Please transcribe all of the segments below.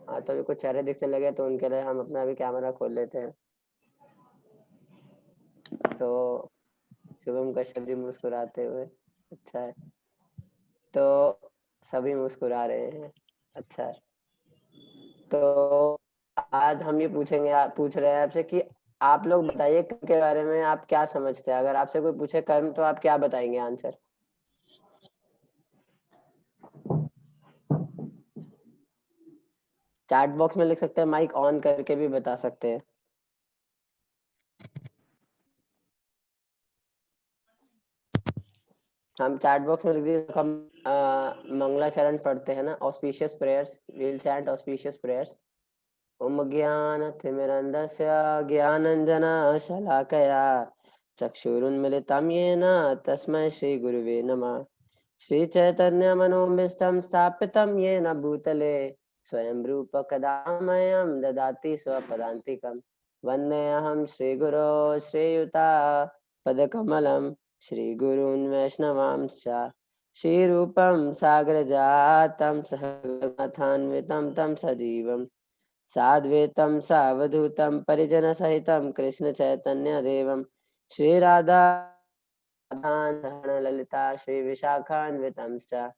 हाँ, तो अभी कुछ चेहरे दिखने लगे तो उनके लिए हम अपना अभी कैमरा खोल लेते हैं। तो शुभम कश्यप जी मुस्कुराते हुए, अच्छा है। तो सभी मुस्कुरा रहे हैं, अच्छा है। तो आज हम ये पूछेंगे, आप पूछ रहे हैं आपसे कि आप लोग बताइए कर्म के बारे में आप क्या समझते हैं। अगर आपसे कोई पूछे कर्म तो आप क्या बताएंगे आंसर? चैट बॉक्स में लिख सकते हैं, माइक ऑन करके भी बता सकते हैं। हम चैट बॉक्स में लिख दिए, हम मंगलाचरण पढ़ते हैं ना, auspicious prayers, will chant auspicious prayers. ओम ज्ञानतिमिरन्धस्य ज्ञानाञ्जनशलाकया चक्षुरुन्मिलितं येन तस्मै श्रीगुरुवे नमः। श्रीचैतन्यमनोभीष्टं स्थापितं येन भूतले स्वयं रूप कदा मह्यं ददाति स्वपदान्तिकं। वन्देऽहं श्रीगुरो श्रीयुता पदकमलं श्रीगुरून् वैष्णवांश्च श्रीरूपं सागरजातं सहगणथान्वितं तं सजीवम् साद्वैतं सावधूतं परिजनसहितं कृष्णचैतन्यदेवं श्रीराधा ललिता श्रीविशाखान्वितं च।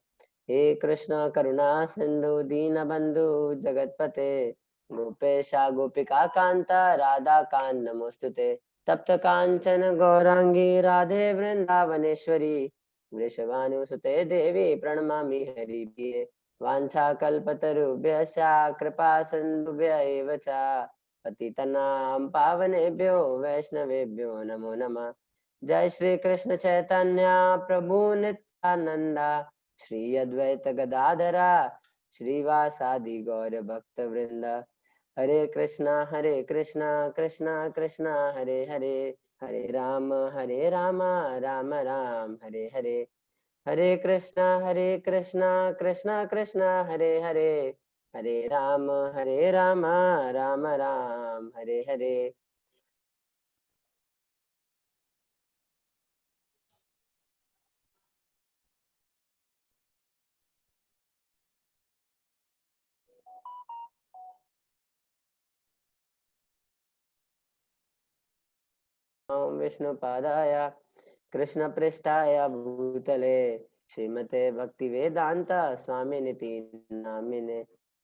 हे कृष्ण करुणा सिंधु दीनबंधु जगतपते गोपेशा गोपिका कांता राधा कांत नमोस्तुते। तप्त कांचन गौरांगी राधे वृंदावनेश्वरी वृषभानुसुते देवी प्रणमामि हरिप्रिये। वाञ्छाकल्पतरुभ्यश्च कृपा सिन्धुभ्य एव च पतितनां पावनेभ्यो वैष्णवेभ्यो नमो नमः। जय श्री कृष्ण चैतन्य प्रभु नित्यानंदा श्री अद्वैत गदाधरा श्रीवासादि गौर भक्त वृंद। हरे कृष्णा कृष्णा कृष्णा हरे हरे, हरे राम राम राम हरे हरे। हरे कृष्णा कृष्णा कृष्णा हरे हरे, हरे राम राम राम हरे हरे। ओम विष्णुपादाय कृष्णपृष्ठाय भूतले श्रीमते भक्तिवेदांत स्वामिनिति नामिने।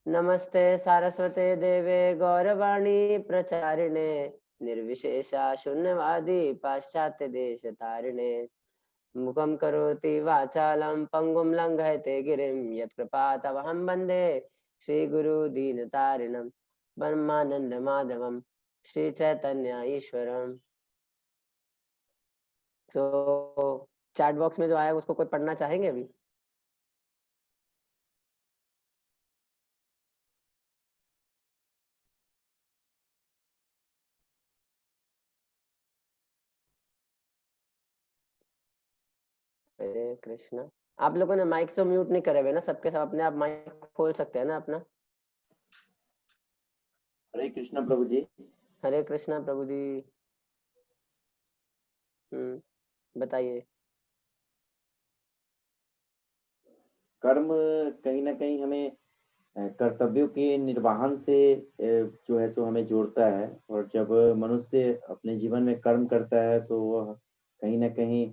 नमस्ते सारस्वते देवे गौरवाणी प्रचारिणे निर्विशेषा शून्यवादी पाश्चात्य देश तारिणे। मुखं करोति वाचालं पंगुं लंघयते गिरिं यत्कृपातमहं वन्दे श्रीगुरु दीनतारिणं ब्रह्मानंद माधवम श्री चैतन्य ईश्वरम। सो चैट बॉक्स में जो आया उसको कोई पढ़ना चाहेंगे अभी? हरे कृष्णा। आप लोगों ने माइक से म्यूट नहीं करे हुए ना, सबके सब अपने आप माइक खोल सकते हैं ना अपना। हरे कृष्णा प्रभु जी। हरे कृष्णा प्रभु जी। बताइए। कर्म कहीं ना कहीं हमें कर्तव्यों के निर्वहन से जो है सो हमें जोड़ता है। और जब मनुष्य अपने जीवन में कर्म करता है तो वह कहीं ना कहीं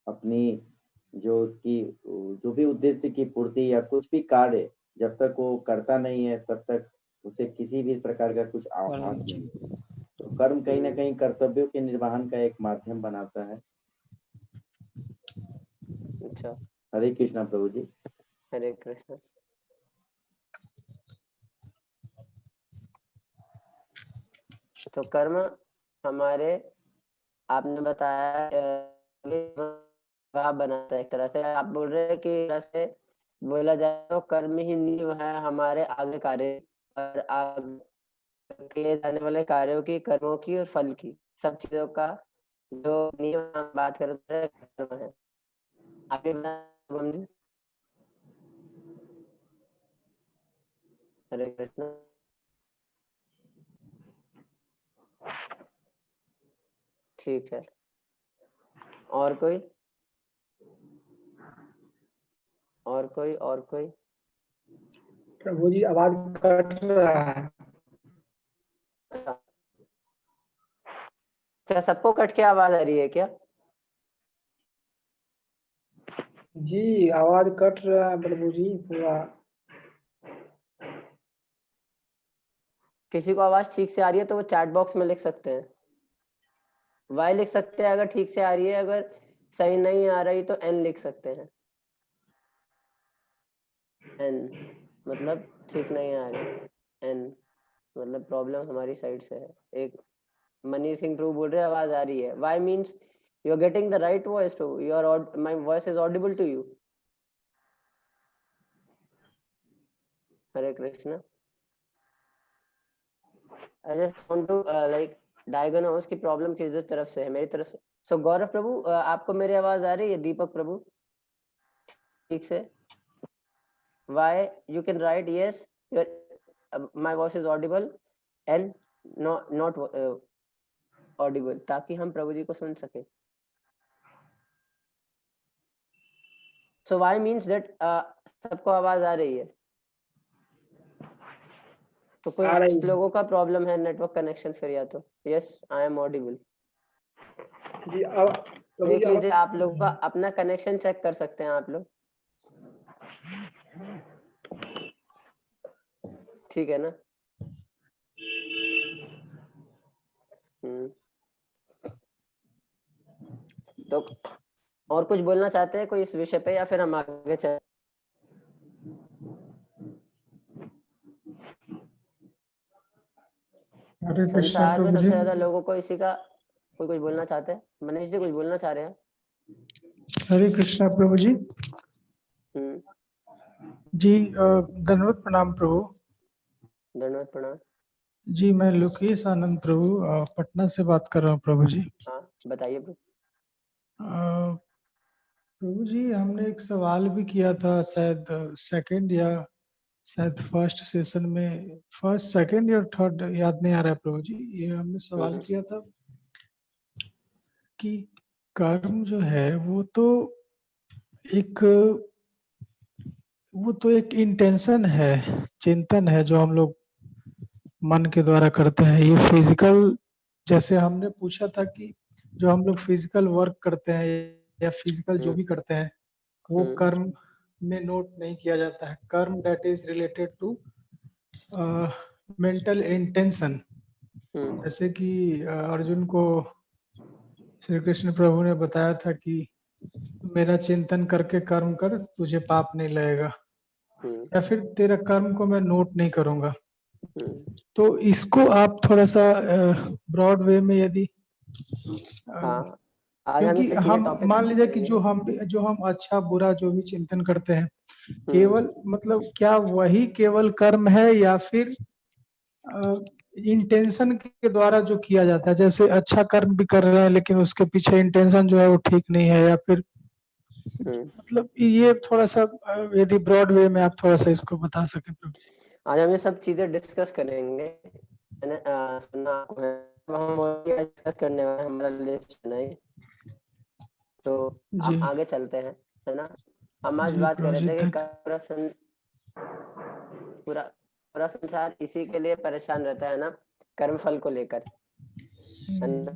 अपनी जो उसकी जो भी उद्देश्य की पूर्ति या कुछ भी कार्य जब तक वो करता नहीं है तब तक उसे किसी भी प्रकार का कुछ आभास नहीं होता। तो कर्म कहीं ना कहीं कर्तव्यों के निर्वहन का एक माध्यम बनाता है। अच्छा। हरे कृष्णा प्रभु जी। हरे कृष्णा। तो कर्म हमारे, आपने बताया बनाता है एक तरह से। आप बोल रहे हैं कि एक तरह से बोला जाए तो कर्म ही नींव है हमारे आगे कार्य और आगे किए जाने वाले कार्यों की, कर्मों की और फल की, सब चीजों का जो नींव हम बात कर रहे हैं कर्म है। आगे बताएं। हरे कृष्ण। ठीक है, और कोई? और कोई? प्रभु जी आवाज कट रहा है। क्या सबको कट के आवाज आ रही है क्या? जी आवाज कट रहा है प्रभु जी पूरा। किसी को आवाज ठीक से आ रही है तो वो चैट बॉक्स में लिख सकते हैं, वाई लिख सकते हैं अगर ठीक से आ रही है, अगर सही नहीं आ रही तो एन लिख सकते हैं। एन मतलब ठीक नहीं आ रही, एन मतलब प्रॉब्लम हमारी साइड से है। एक मनी सिंह प्रभु बोल रहे हैं आवाज आ रही है, why means you are getting the right voice to, you are my voice is audible to you. Hare Krishna. I just want to like diagnose की प्रॉब्लम किस तरफ से है, मेरी तरफ से। सो गौरव प्रभु आपको मेरी आवाज आ रही है? दीपक प्रभु ठीक से? Why you can write yes my voice is Audible and not Audible, ताकि हम प्रभु जी को सुन सके। सो वाई मीन्स दैट सबको आवाज आ रही है, तो आ कुछ रही है लोगों का प्रॉब्लम है नेटवर्क कनेक्शन फिर, या तो यस आई एम ऑडिबल। जी। अब प्रभु जी देख लीजिए, आवाज आप लोगों का अपना कनेक्शन चेक कर सकते हैं आप लोग, ठीक है ना? तो और कुछ बोलना चाहते हैं कोई इस विषय पे, या फिर हम आगे चलें? हरे कृष्णा संसार में प्रभु सबसे जी। ज्यादा लोगों को इसी का कोई कुछ बोलना चाहते हैं? मनीष जी कुछ बोलना चाह रहे हैं? हरे कृष्णा प्रभु जी। जी धन्यवाद प्रणाम प्रभु। धन्यवाद प्रणाम। जी मैं लोकेश आनंद प्रभु पटना से बात कर रहा हूँ प्रभु जी। हाँ बताइए प्रभु। प्रभु जी हमने एक सवाल भी किया था, शायद सेकंड या शायद फर्स्ट सेशन में, फर्स्ट सेकंड या थर्ड याद नहीं आ रहा है प्रभु जी। ये हमने सवाल किया था कि कर्म जो है एक वो तो एक इंटेंशन है, चिंतन है जो हम लोग मन के द्वारा करते हैं। ये फिजिकल, जैसे हमने पूछा था कि जो हम लोग फिजिकल वर्क करते हैं या फिजिकल जो भी करते हैं वो कर्म में नोट नहीं किया जाता है। Karma that is related to mental intention. जैसे कि अर्जुन को श्री कृष्ण प्रभु ने बताया था कि मेरा चिंतन करके कर्म कर, तुझे पाप नहीं लगेगा, या फिर तेरा कर्म को मैं नोट नहीं करूंगा। तो इसको आप थोड़ा सा ब्रॉड वे में यदि हाँ, आज हम क्योंकि इसे सीधे हम टॉपिक मान पे लीजिए कि करेंगे। जो हम अच्छा बुरा जो भी चिंतन करते हैं, केवल मतलब क्या वही केवल कर्म है या फिर इंटेंशन के द्वारा जो किया जाता है? जैसे अच्छा कर्म भी कर रहे हैं लेकिन उसके पीछे इंटेंशन जो है वो ठीक नहीं है, या फिर मतलब ये थोड़ा सा यदि ब्रॉड वे में आप थोड़ा सा इसको बता सके तो। आज हम ये सब चीजें डिस्कस करेंगे। मैंने सुना आपको है, हम डिस्कस करने वाले, हमारा लिस्ट नहीं, तो हम जी आगे चलते हैं, है ना? हम आज जी बात कर प्रभु रहे जी थे कि तक पूरा पूरा संसार इसी के लिए परेशान रहता है ना, कर्म फल को लेकर, है ना?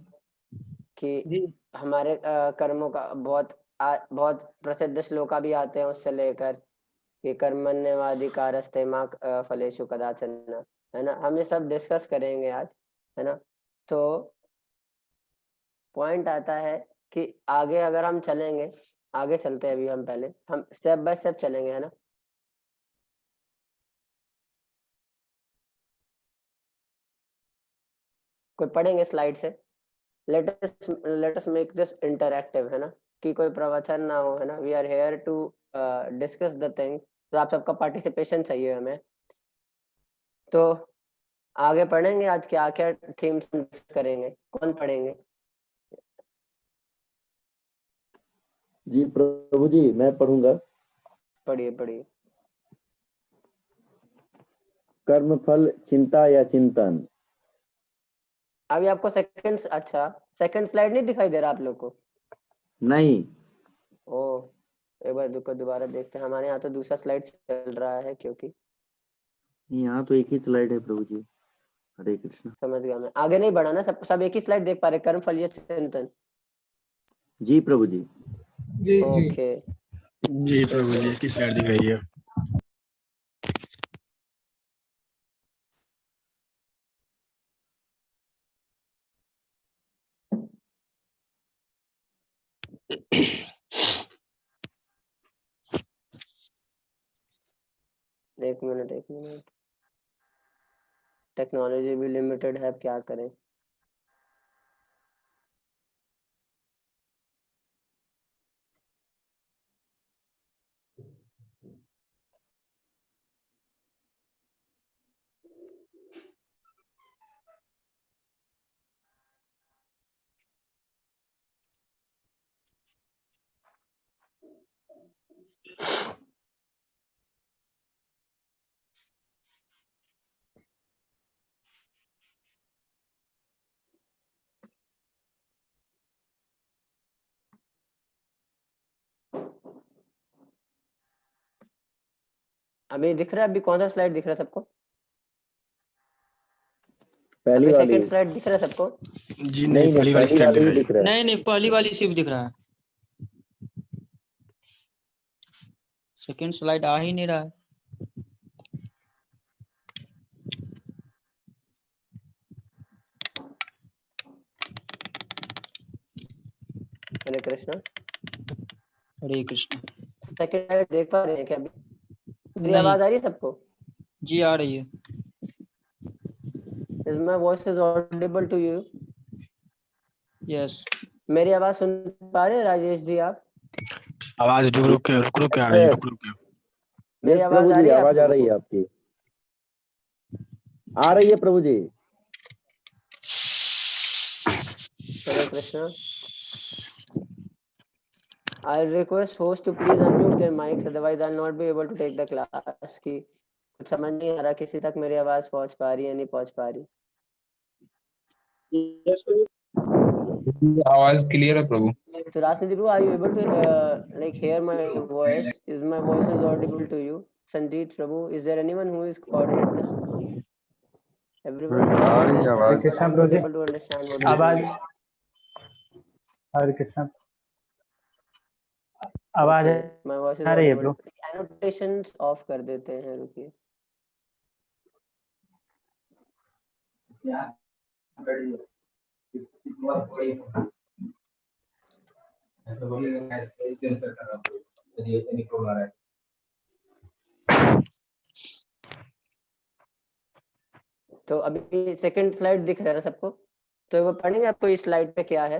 कि जी हमारे कर्मों का बहुत प्रसिद्ध श्लोका भी आते हैं उससे लेकर कि कर्मण्येवाधिकारस्ते मा फलेषु कदाचन, है ना? हम ये सब डिस्कस करेंगे आज, है ना? तो पॉइंट आता है कि आगे अगर हम चलेंगे, आगे चलते हैं, अभी हम पहले हम स्टेप बाय स्टेप चलेंगे, है ना? कोई पढ़ेंगे स्लाइड से। Let us make this interactive, है ना? कि कोई प्रवचन ना हो, है ना? We are here to discuss the things, तो आप सबका पार्टिसिपेशन चाहिए हमें। तो आगे पढ़ेंगे आज क्या क्या थीम्स करेंगे, कौन पढ़ेंगे? जी प्रभु जी मैं पढ़ूंगा। पढ़िए पढ़िए। कर्म फल चिंता या चिंतन। अभी आपको सेकंड, अच्छा सेकंड स्लाइड नहीं दिखाई दे रहा आप लोग को? नहीं। ओ एक बार रुको, दोबारा देखते हैं। हमारे यहाँ तो दूसरा स्लाइड चल रहा है, क्योंकि यहाँ तो एक ही स्लाइड है प्रभु जी। हरे कृष्ण। समझ गया मैं, आगे नहीं बढ़ा ना, सब एक ही स्लाइड देख पा रहे, कर्म फल या चिंतन। जी प्रभु जी। जी जी ओके जी प्रभु जी की स्लाइड दिख रही है। एक मिनट, टेक्नोलॉजी भी लिमिटेड है, अब क्या करें। अभी दिख रहा है, अभी कौन सा स्लाइड दिख रहा है सबको? पहली अभी वाली। सेकंड स्लाइड दिख रहा है सबको? जी नहीं, पहली वाली पहली स्लाइड वाली दिख ही रही है। दिख रहा है। नहीं नहीं, पहली वाली सिर्फ दिख रहा है, सेकंड स्लाइड आ ही नहीं रहा है। हरे कृष्ण। हरे कृष्ण। सेकंड स्लाइड देख पा रहे हैं क्या अभी? मेरी नहीं, आवाज आ रही है सबको? जी आ रही है। Is my voice is audible to you? Yes. मेरी आवाज सुन पा रहे हैं राजेश जी आप? आवाज रुक के आ रही है, रुक के। मेरी यस आवाज प्रभु आ जी, रही है आप आवाज आ लोगों रही है को? आपकी। आ रही है प्रभु जी। हरे Krishna. I'll request host to please unmute their mics, otherwise I'll not be able to take the class। की कुछ समझ नहीं आ रहा किसी तक मेरी आवाज पहुंच पा रही है नहीं पहुंच पा रही। आवाज क्लियर है प्रभु। So Rasnidhi bro, are you able to like hear my voice? Is my voice is audible to you? Sanjeet Prabhu, is there anyone who is coordinate this? Everyone? आ रही है हरे आवाज। Krishna I'm Prabhu not ji, able to understand what is आवाज, going Hare Krishna, on। आवाज Okay, my voice is आ रही है audible। Bro. Annotations off कर देते हैं, रुकिए। तो अभी सेकंड स्लाइड दिख रहा है ना सबको? तो वो पढ़ेंगे आपको इस स्लाइड पे क्या है?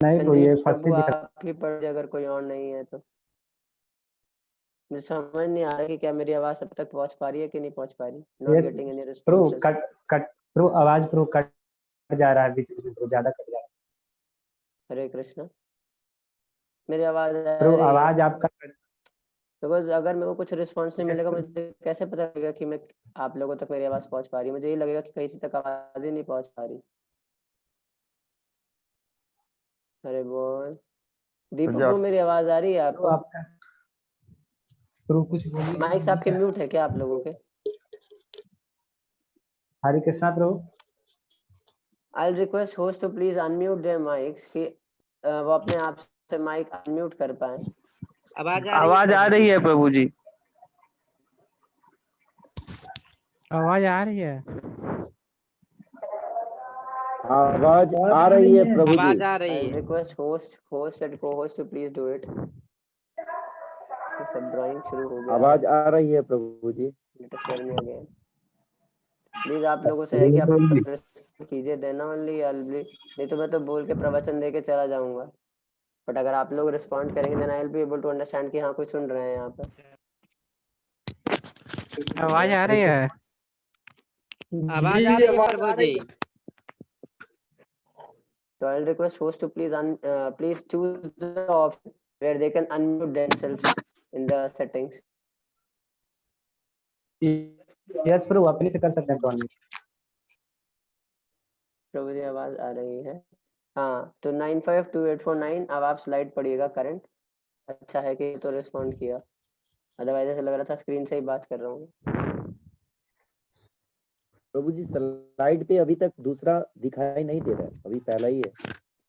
नहीं ब्रो, ये संजीत फर्स्ट प्रभु ही दिखा। आप ही पढ़ दे अगर कोई और नहीं है तो। मुझे समझ नहीं आ रहा कि क्या मेरी आवाज सब तक पहुंच पा रही है कि नहीं पहुंच पा रही। Not yes getting any bro, responses. Cut bro, आवाज ब्रो कट जा रहा है बीच में ब्रो, ज्यादा कट जा रहा हरे कृष्ण। मेरी आवाज है आ ब्रो, रही है? आवाज आपका बिकॉज अगर मेरे को कुछ रिस्पॉन्स नहीं मिलेगा मुझे कैसे पता लगेगा कि मैं आप लोगों तक मेरी आवाज पहुंच पा रही है? मुझे ये लगेगा कि कहीं से तक आवाज ही नहीं पहुंच पा रही। अरे बोल दीपक ब्रो, मेरी आवाज आ रही है ब्रो, आपको? आपका ब्रो कुछ बोलिए। माइक्स आपके म्यूट है क्या आप लोगों के? Hare Krishna bro. I'll request host to please unmute their mics कि वो अपने आप से माइक अनम्यूट कर पाए। आवाज आ रही है प्रभु जी। आवाज आ रही है? आवाज आ रही है प्रभु जी। आवाज आ रही I'll है। request host and co-host to please do it। ये सब ड्राइंग शुरू हो गया है। आवाज आ रही है प्रभु जी। Let us share me again। Please आप लोगों से है कि आप कीजिए, देना ओनली I'll be, नहीं तो मैं तो बोल के प्रवचन दे के चला जाऊंगा। बट अगर आप लोग रिस्पॉन्ड करेंगे then I'll be able to understand कि हाँ कोई सुन रहे हैं यहाँ पर। आवाज आ रही है? आवाज आ रही है प्रभु जी। So I'll request host to please choose the option where they can unmute themselves in the settings। Yes bro, अपने से कर सकते हैं तो। प्रभु जी आवाज आ रही है? हाँ, तो 952849 अब आप स्लाइड पढ़िएगा करंट। अच्छा है कि तो रिस्पॉन्ड किया। अदरवाइज ऐसा लग रहा था स्क्रीन से ही बात कर रहा हूँ। प्रभु जी स्लाइड पे अभी तक दूसरा दिखाई नहीं दे रहा है, अभी पहला ही है,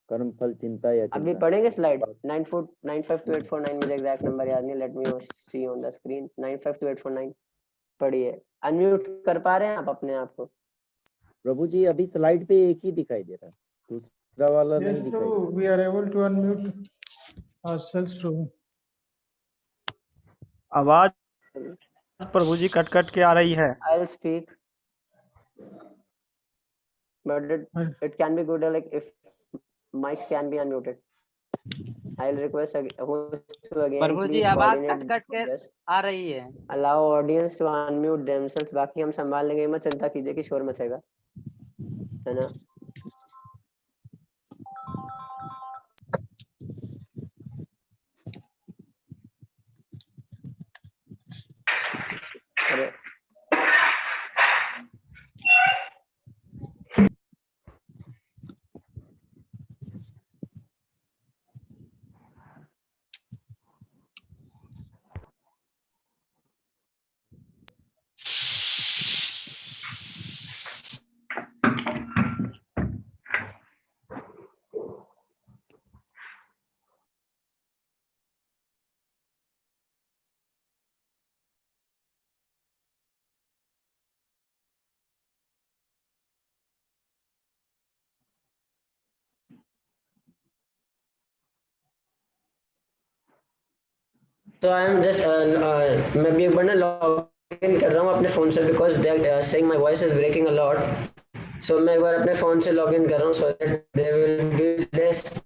कर्म फल चिंता या अभी चिंतन। पढ़ेंगे स्लाइड 9528449, मुझे एग्जैक्ट नंबर याद नहीं, let me see on the screen. 9528449 पढ़िए। अनम्यूट कर पा रहे हैं आप अपने आप को? प्रभु जी अभी स्लाइड पे एक ही दिखाई दे रहा है, दूसरा वाला Yes, नहीं दिखाई दे Prabhu, we are able to unmute ourselves, Prabhu. आवाज प्रभु जी कट कट के आ रही है। I'll speak, but it can be good like if mics can be unmuted. I'll request host to again Prabhu ji please आवाज coordinate कट कट के this. आ रही है। Allow audience to unmute themselves. बाकी हम संभाल लेंगे, मत चिंता कीजिए कि शोर मचेगा, है ना। अरे तो आई एम जस्ट मैं भी एक बार ना लॉग इन कर रहा हूँ अपने फोन से, because they are saying my voice is breaking a lot. So मैं एक बार अपने फोन से लॉग इन कर रहा हूँ, so that there will be less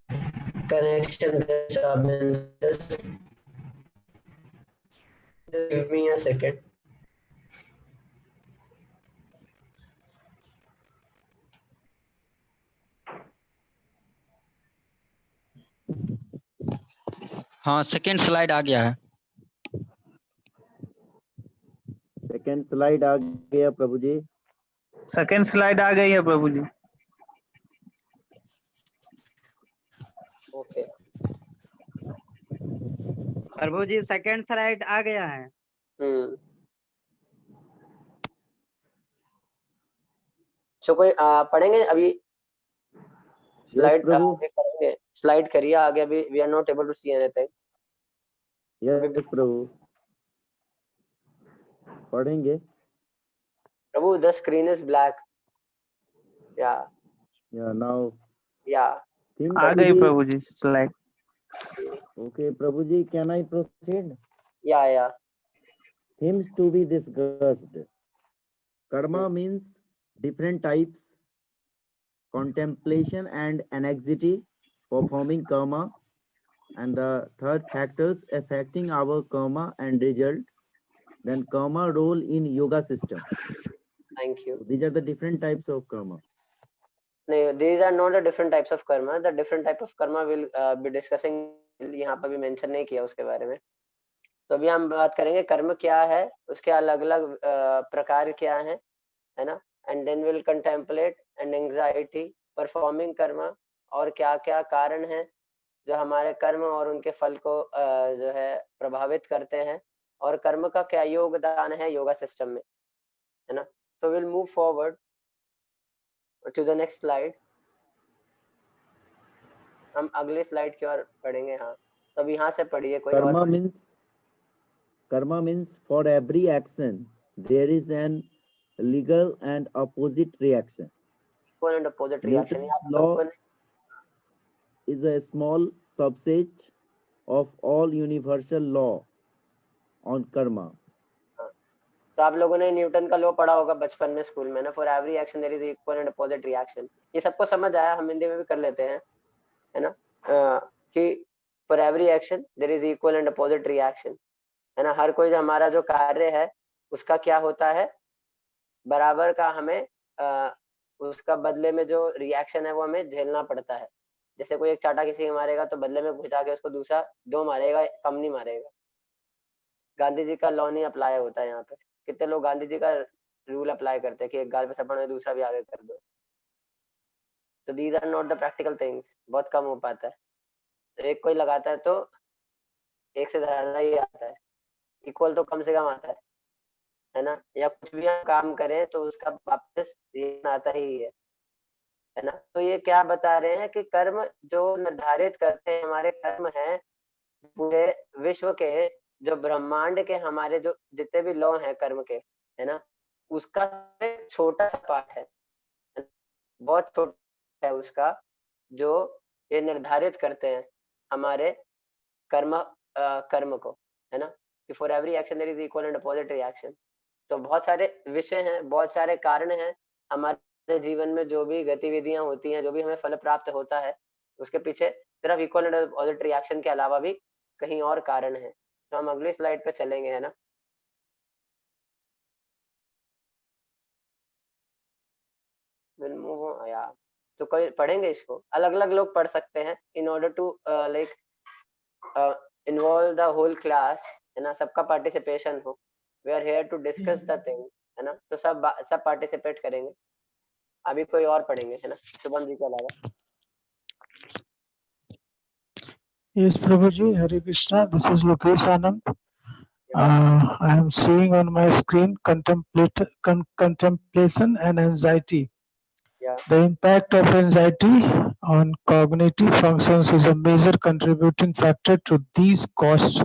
connection disturbance. Just give me a second. हाँ सेकेंड स्लाइड आ गया है। सेकंड स्लाइड आ गया प्रभु जी। सेकेंड स्लाइड आ गई है प्रभु जी। ओके प्रभु जी सेकंड स्लाइड आ गया है। सो कोई पढ़ेंगे अभी स्लाइड प्रभु। आगे करेंगे, स्लाइड करिए आगे, अभी we are not able to see anything. Yes प्रभु पढ़ेंगे। प्रभु the screen is black. Yeah now yeah आ गई प्रभु जी स्लाइड। ओके प्रभु जी can I proceed? Yeah Themes to be discussed. Karma means different types, contemplation and anxiety, performing karma, and the third factors affecting our karma and results. Then karma role in yoga system. Thank you. These are the different types of karma. नहीं, these are not the different types of karma. The different type of karma will be discussing, यहाँ पर भी mention नहीं किया उसके बारे में। तो अभी हम बात करेंगे कर्म क्या है, उसके अलग अलग प्रकार क्या है ना। And then will contemplate and anxiety performing karma, और क्या क्या कारण है जो हमारे कर्म और उनके फल को जो है प्रभावित करते हैं, और कर्म का क्या योगदान है योगा सिस्टम में, है ना। So will move forward to the next slide. हम अगले स्लाइड की ओर पढ़ेंगे। हाँ तो अब यहाँ से पढ़िए कोई Karma और। means for every action there is an legal and opposite reaction. Equal and opposite reaction. Newton's law is a small subset of all universal law on karma. तो आप लोगों ने न्यूटन का लॉ पढ़ा होगा बचपन में स्कूल में ना, for every action there is equal and opposite reaction. ये सबको समझ आया, हम हिंदी में भी कर लेते हैं, है ना। कि for every action there is equal and opposite reaction, है ना। हर कोई जो हमारा जो कार्य है उसका क्या होता है, बराबर का हमें उसका बदले में जो रिएक्शन है वो हमें झेलना पड़ता है। जैसे कोई एक चाटा किसी के मारेगा तो बदले में घुसा के उसको दूसरा दो मारेगा, कम नहीं मारेगा। गांधी जी का लॉ नहीं अप्लाई होता है यहाँ पे। कितने लोग गांधी जी का रूल अप्लाई करते हैं कि एक गाल पे थप्पड़ में दूसरा भी आगे कर दो। तो these are not the practical things, बहुत कम हो पाता है। तो एक कोई लगाता है तो एक से ज्यादा ही आता है। इक्वल तो कम से कम आता है ना, या कुछ भी हम काम करें तो उसका वापस ये आता ही है ना। तो ये क्या बता रहे हैं कि कर्म जो निर्धारित करते हैं, हमारे कर्म हैं पूरे विश्व के, जो ब्रह्मांड के हमारे जो जितने भी लॉ हैं कर्म के, है ना, उसका छोटा सा पार्ट है, बहुत छोटा है उसका, जो ये निर्धारित करते हैं हमारे कर्म को, है ना, कि for every action there is equal and opposite reaction. तो बहुत सारे विषय हैं, बहुत सारे कारण हैं हमारे जीवन में, जो भी गतिविधियां होती हैं, जो भी हमें फल प्राप्त होता है, उसके पीछे सिर्फ इक्वल एंड अपोजिट रिएक्शन के अलावा भी कहीं और कारण है। तो हम अगली स्लाइड पे चलेंगे, है ना। तो कोई पढ़ेंगे इसको, अलग अलग लोग पढ़ सकते हैं, in order to like involve the whole class, है ना, सबका पार्टिसिपेशन हो। We are here to discuss the thing, है ना, तो सब पार्टिसिपेट करेंगे। अभी कोई और पढ़ेंगे, है ना, शुभम जी के अलावा। Yes, Prabhuji, Hare Krishna. This is Lokesh Anand. I am seeing on my screen contemplation and anxiety. Yeah. The impact of anxiety on cognitive functions is a major contributing factor to these costs.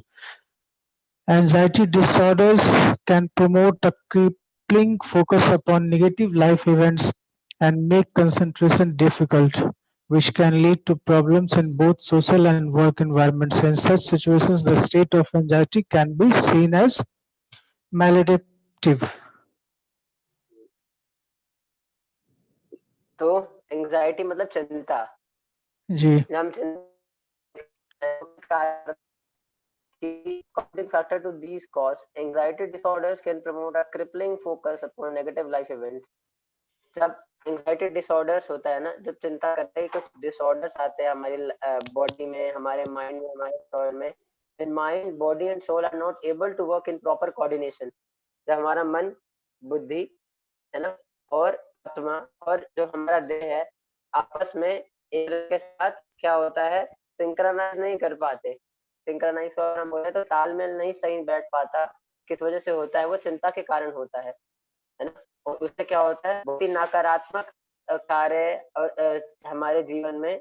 Anxiety disorders can promote a crippling focus upon negative life events and make concentration difficult, which can lead to problems in both social and work environments. In such situations, the state of anxiety can be seen as maladaptive. तो anxiety मतलब चिंता जी हम contributing factor to these causes. Anxiety disorders can promote a crippling focus upon negative life events. जब anxiety disorders होता है ना, जब चिंता करते हैं, कुछ डिसऑर्डर्स आते हैं हमारी बॉडी में, हमारे माइंड में, हमारे सोल में। when mind, body and soul are not able to work in proper coordination, जब हमारा मन, बुद्धि, है ना, और आत्मा और जो हमारा देह है आपस में एक के साथ क्या होता है, सिंक्रोनाइज नहीं कर पाते। सिंक्रोनाइज को हम बोले तो तालमेल नहीं सही बैठ पाता। किस वजह से होता है? वो चिंता के कारण होता है ना। और उससे क्या होता है, बहुत ही नकारात्मक कार्य और हमारे जीवन में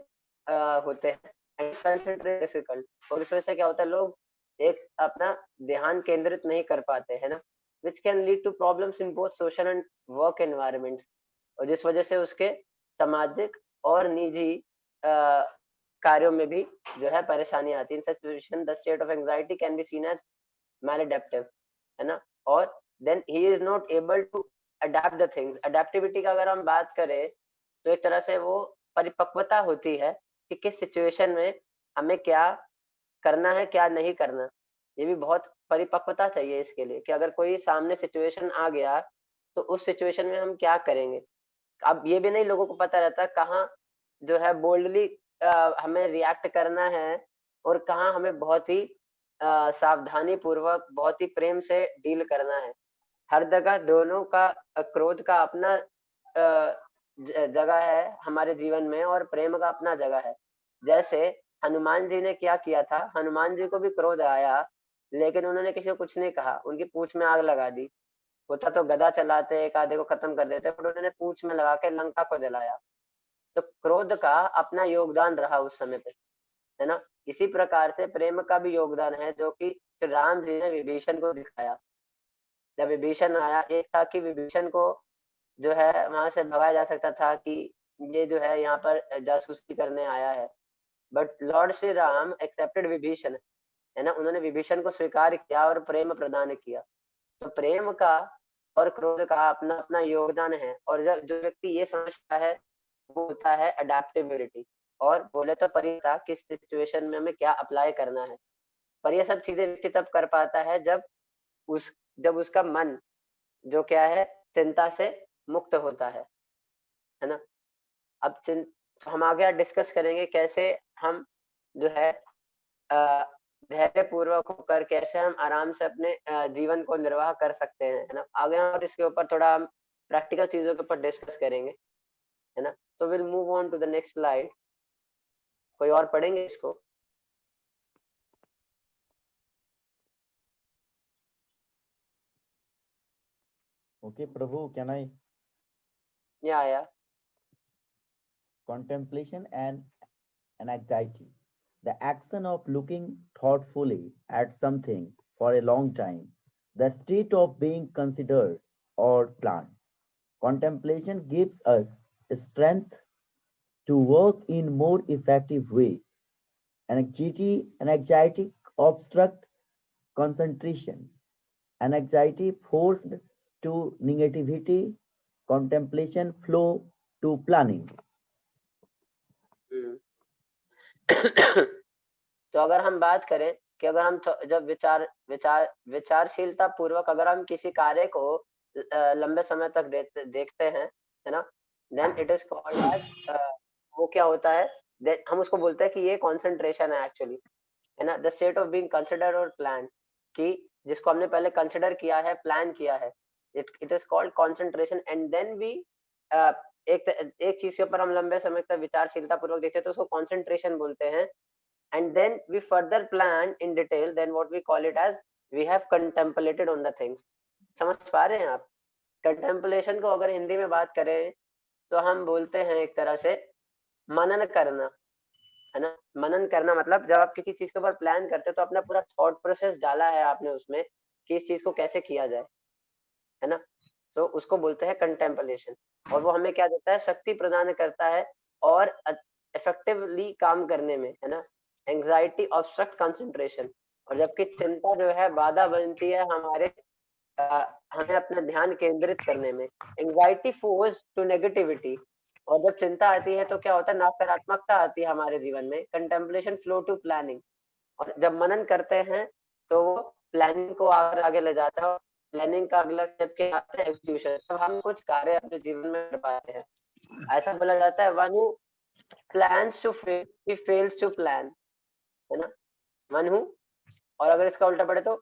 होते हैं, डिफिकल्ट। और इस वजह से क्या होता है, लोग एक अपना ध्यान केंद्रित नहीं कर पाते, है ना, which can lead to problems in both social and work environments. और जिस वजह से उसके सामाजिक और निजी कार्यों में भी जो है परेशानी आती है। In such situation the state of anxiety can be seen as maladaptive, है ना, और then he is not able to adapt the things. Adaptivity का अगर हम बात करें तो एक तरह से वो परिपक्वता होती है कि किस सिचुएशन में हमें क्या करना है, क्या नहीं करना। ये भी बहुत परिपक्वता चाहिए इसके लिए कि अगर कोई सामने सिचुएशन आ गया तो उस सिचुएशन में हम क्या करेंगे। अब ये भी नहीं लोगों को पता रहता कहाँ जो है बोल्डली हमें रिएक्ट करना है और कहाँ हमें बहुत ही सावधानी पूर्वक, बहुत ही प्रेम से डील करना है। हर जगह दोनों का क्रोध का अपना जगह है हमारे जीवन में और प्रेम का अपना जगह है। जैसे हनुमान जी ने क्या किया था, हनुमान जी को भी क्रोध आया लेकिन उन्होंने किसी को कुछ नहीं कहा, उनकी पूंछ में आग लगा दी। होता तो गदा चलाते एक आधे को खत्म कर देते, पर उन्होंने पूंछ में लगा के लंका को जलाया। तो क्रोध का अपना योगदान रहा उस समय पे, है ना। इसी प्रकार से प्रेम का भी योगदान है जो कि राम जी ने विभीषण को दिखाया। जब विभीषण आया, एक था कि विभीषण को जो है वहां से भगाया जा सकता था कि ये जो है यहाँ पर जासूसी करने आया है, but Lord Shri Ram accepted Vibhishan, है ना, उन्होंने विभीषण को स्वीकार किया और प्रेम प्रदान किया। तो प्रेम का और क्रोध का अपना अपना योगदान है। और जब जो व्यक्ति ये समझता है वो होता है अडेप्टेबिलिटी, और बोले तो परिता किस सिचुएशन में हमें क्या अप्लाई करना है। पर ये सब चीजें व्यक्ति तब कर पाता है जब उसका मन जो क्या है चिंता से मुक्त होता है ना। अब हम आगे डिस्कस करेंगे कैसे हम जो है धैर्य पूर्वक होकर कैसे हम आराम से अपने जीवन को निर्वाह कर सकते हैं, है ना। आगे और इसके ऊपर थोड़ा हम प्रैक्टिकल चीजों के ऊपर डिस्कस करेंगे, है ना। तो will move on to the next slide. कोई और पढ़ेंगे इसको? Okay, Prabhu, can I? Yeah. Contemplation and anxiety. The action of looking thoughtfully at something for a long time. The state of being considered or planned. Contemplation gives us strength to work in more effective way. Anxiety obstruct concentration. Anxiety forced to negativity. Contemplation flow to planning. तो अगर हम बात करें कि अगर हम जब विचारशीलता पूर्वक अगर हम किसी कार्य को लंबे समय तक देखते हैं, है ना, then it is called age, वो क्या होता है, हम उसको बोलते हैं कि ये कंसंट्रेशन है एक्चुअली, है ना, the state of being considered और प्लान, कि जिसको हमने पहले कंसिडर किया है, प्लान किया है, it is called concentration. And then we एक चीज के ऊपर हम लंबे समय तक विचारशीलता पूर्वक देखते हैं तो उसको कंसंट्रेशन बोलते हैं। And then we further plan in detail, then what we call it as we have contemplated on the things। समझ पा रहे हैं आप? कंटेम्पलेशन को अगर हिंदी में बात करें तो हम बोलते हैं एक तरह से मनन करना, है ना। मनन करना मतलब जब आप किसी चीज के ऊपर प्लान करते हो तो अपना पूरा थॉट प्रोसेस डाला है आपने उसमें कि इस चीज को कैसे किया जाए, है ना, तो उसको बोलते हैं कंटेम्पलेशन। और वो हमें क्या देता है, शक्ति प्रदान करता है और इफेक्टिवली काम करने में, है ना। एंग्जाइटी ऑब्स्ट्रक्ट कंसंट्रेशन, और जबकि चिंता जो है बाधा बनती है हमें अपना ध्यान केंद्रित करने में। एंग्जाइटी फोर्स टू नेगेटिविटी, और जब चिंता आती है तो क्या होता है, नकारात्मकता आती है हमारे जीवन में। कंटेम्पलेशन फ्लो टू प्लानिंग, और जब मनन करते हैं तो वो प्लानिंग को आगे ले जाता है। प्लानिंग का अगला स्टेप क्या आता है, एग्जीक्यूशन। तब हम कुछ कार्य अपने जीवन में कर पाते हैं। ऐसा बोला जाता है, one who plans to fail, he fails to plan, है ना। वन हु, और अगर इसका उल्टा पड़े तो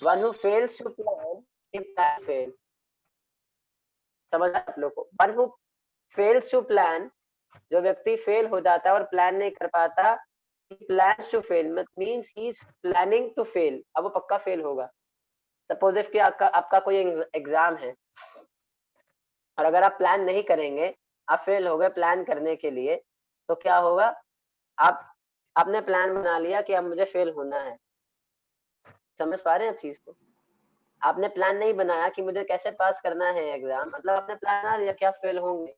one who fails to plan, he plan fail. समझ आप लोग को? One who fails to plan, जो व्यक्ति फेल हो जाता है और प्लान नहीं कर पाता, he plans to fail means he is planning to fail। अब वो पक्का फेल होगा। सपोज इफ कि आपका कोई एग्जाम है और अगर आप प्लान नहीं करेंगे, आप फेल हो गए प्लान करने के लिए, तो क्या होगा, आपने प्लान बना लिया कि अब मुझे फेल होना है। समझ पा रहे हैं आप चीज को? आपने प्लान नहीं बनाया कि मुझे कैसे पास करना है एग्जाम, मतलब आपने प्लान बना लिया कि आप फेल होंगे।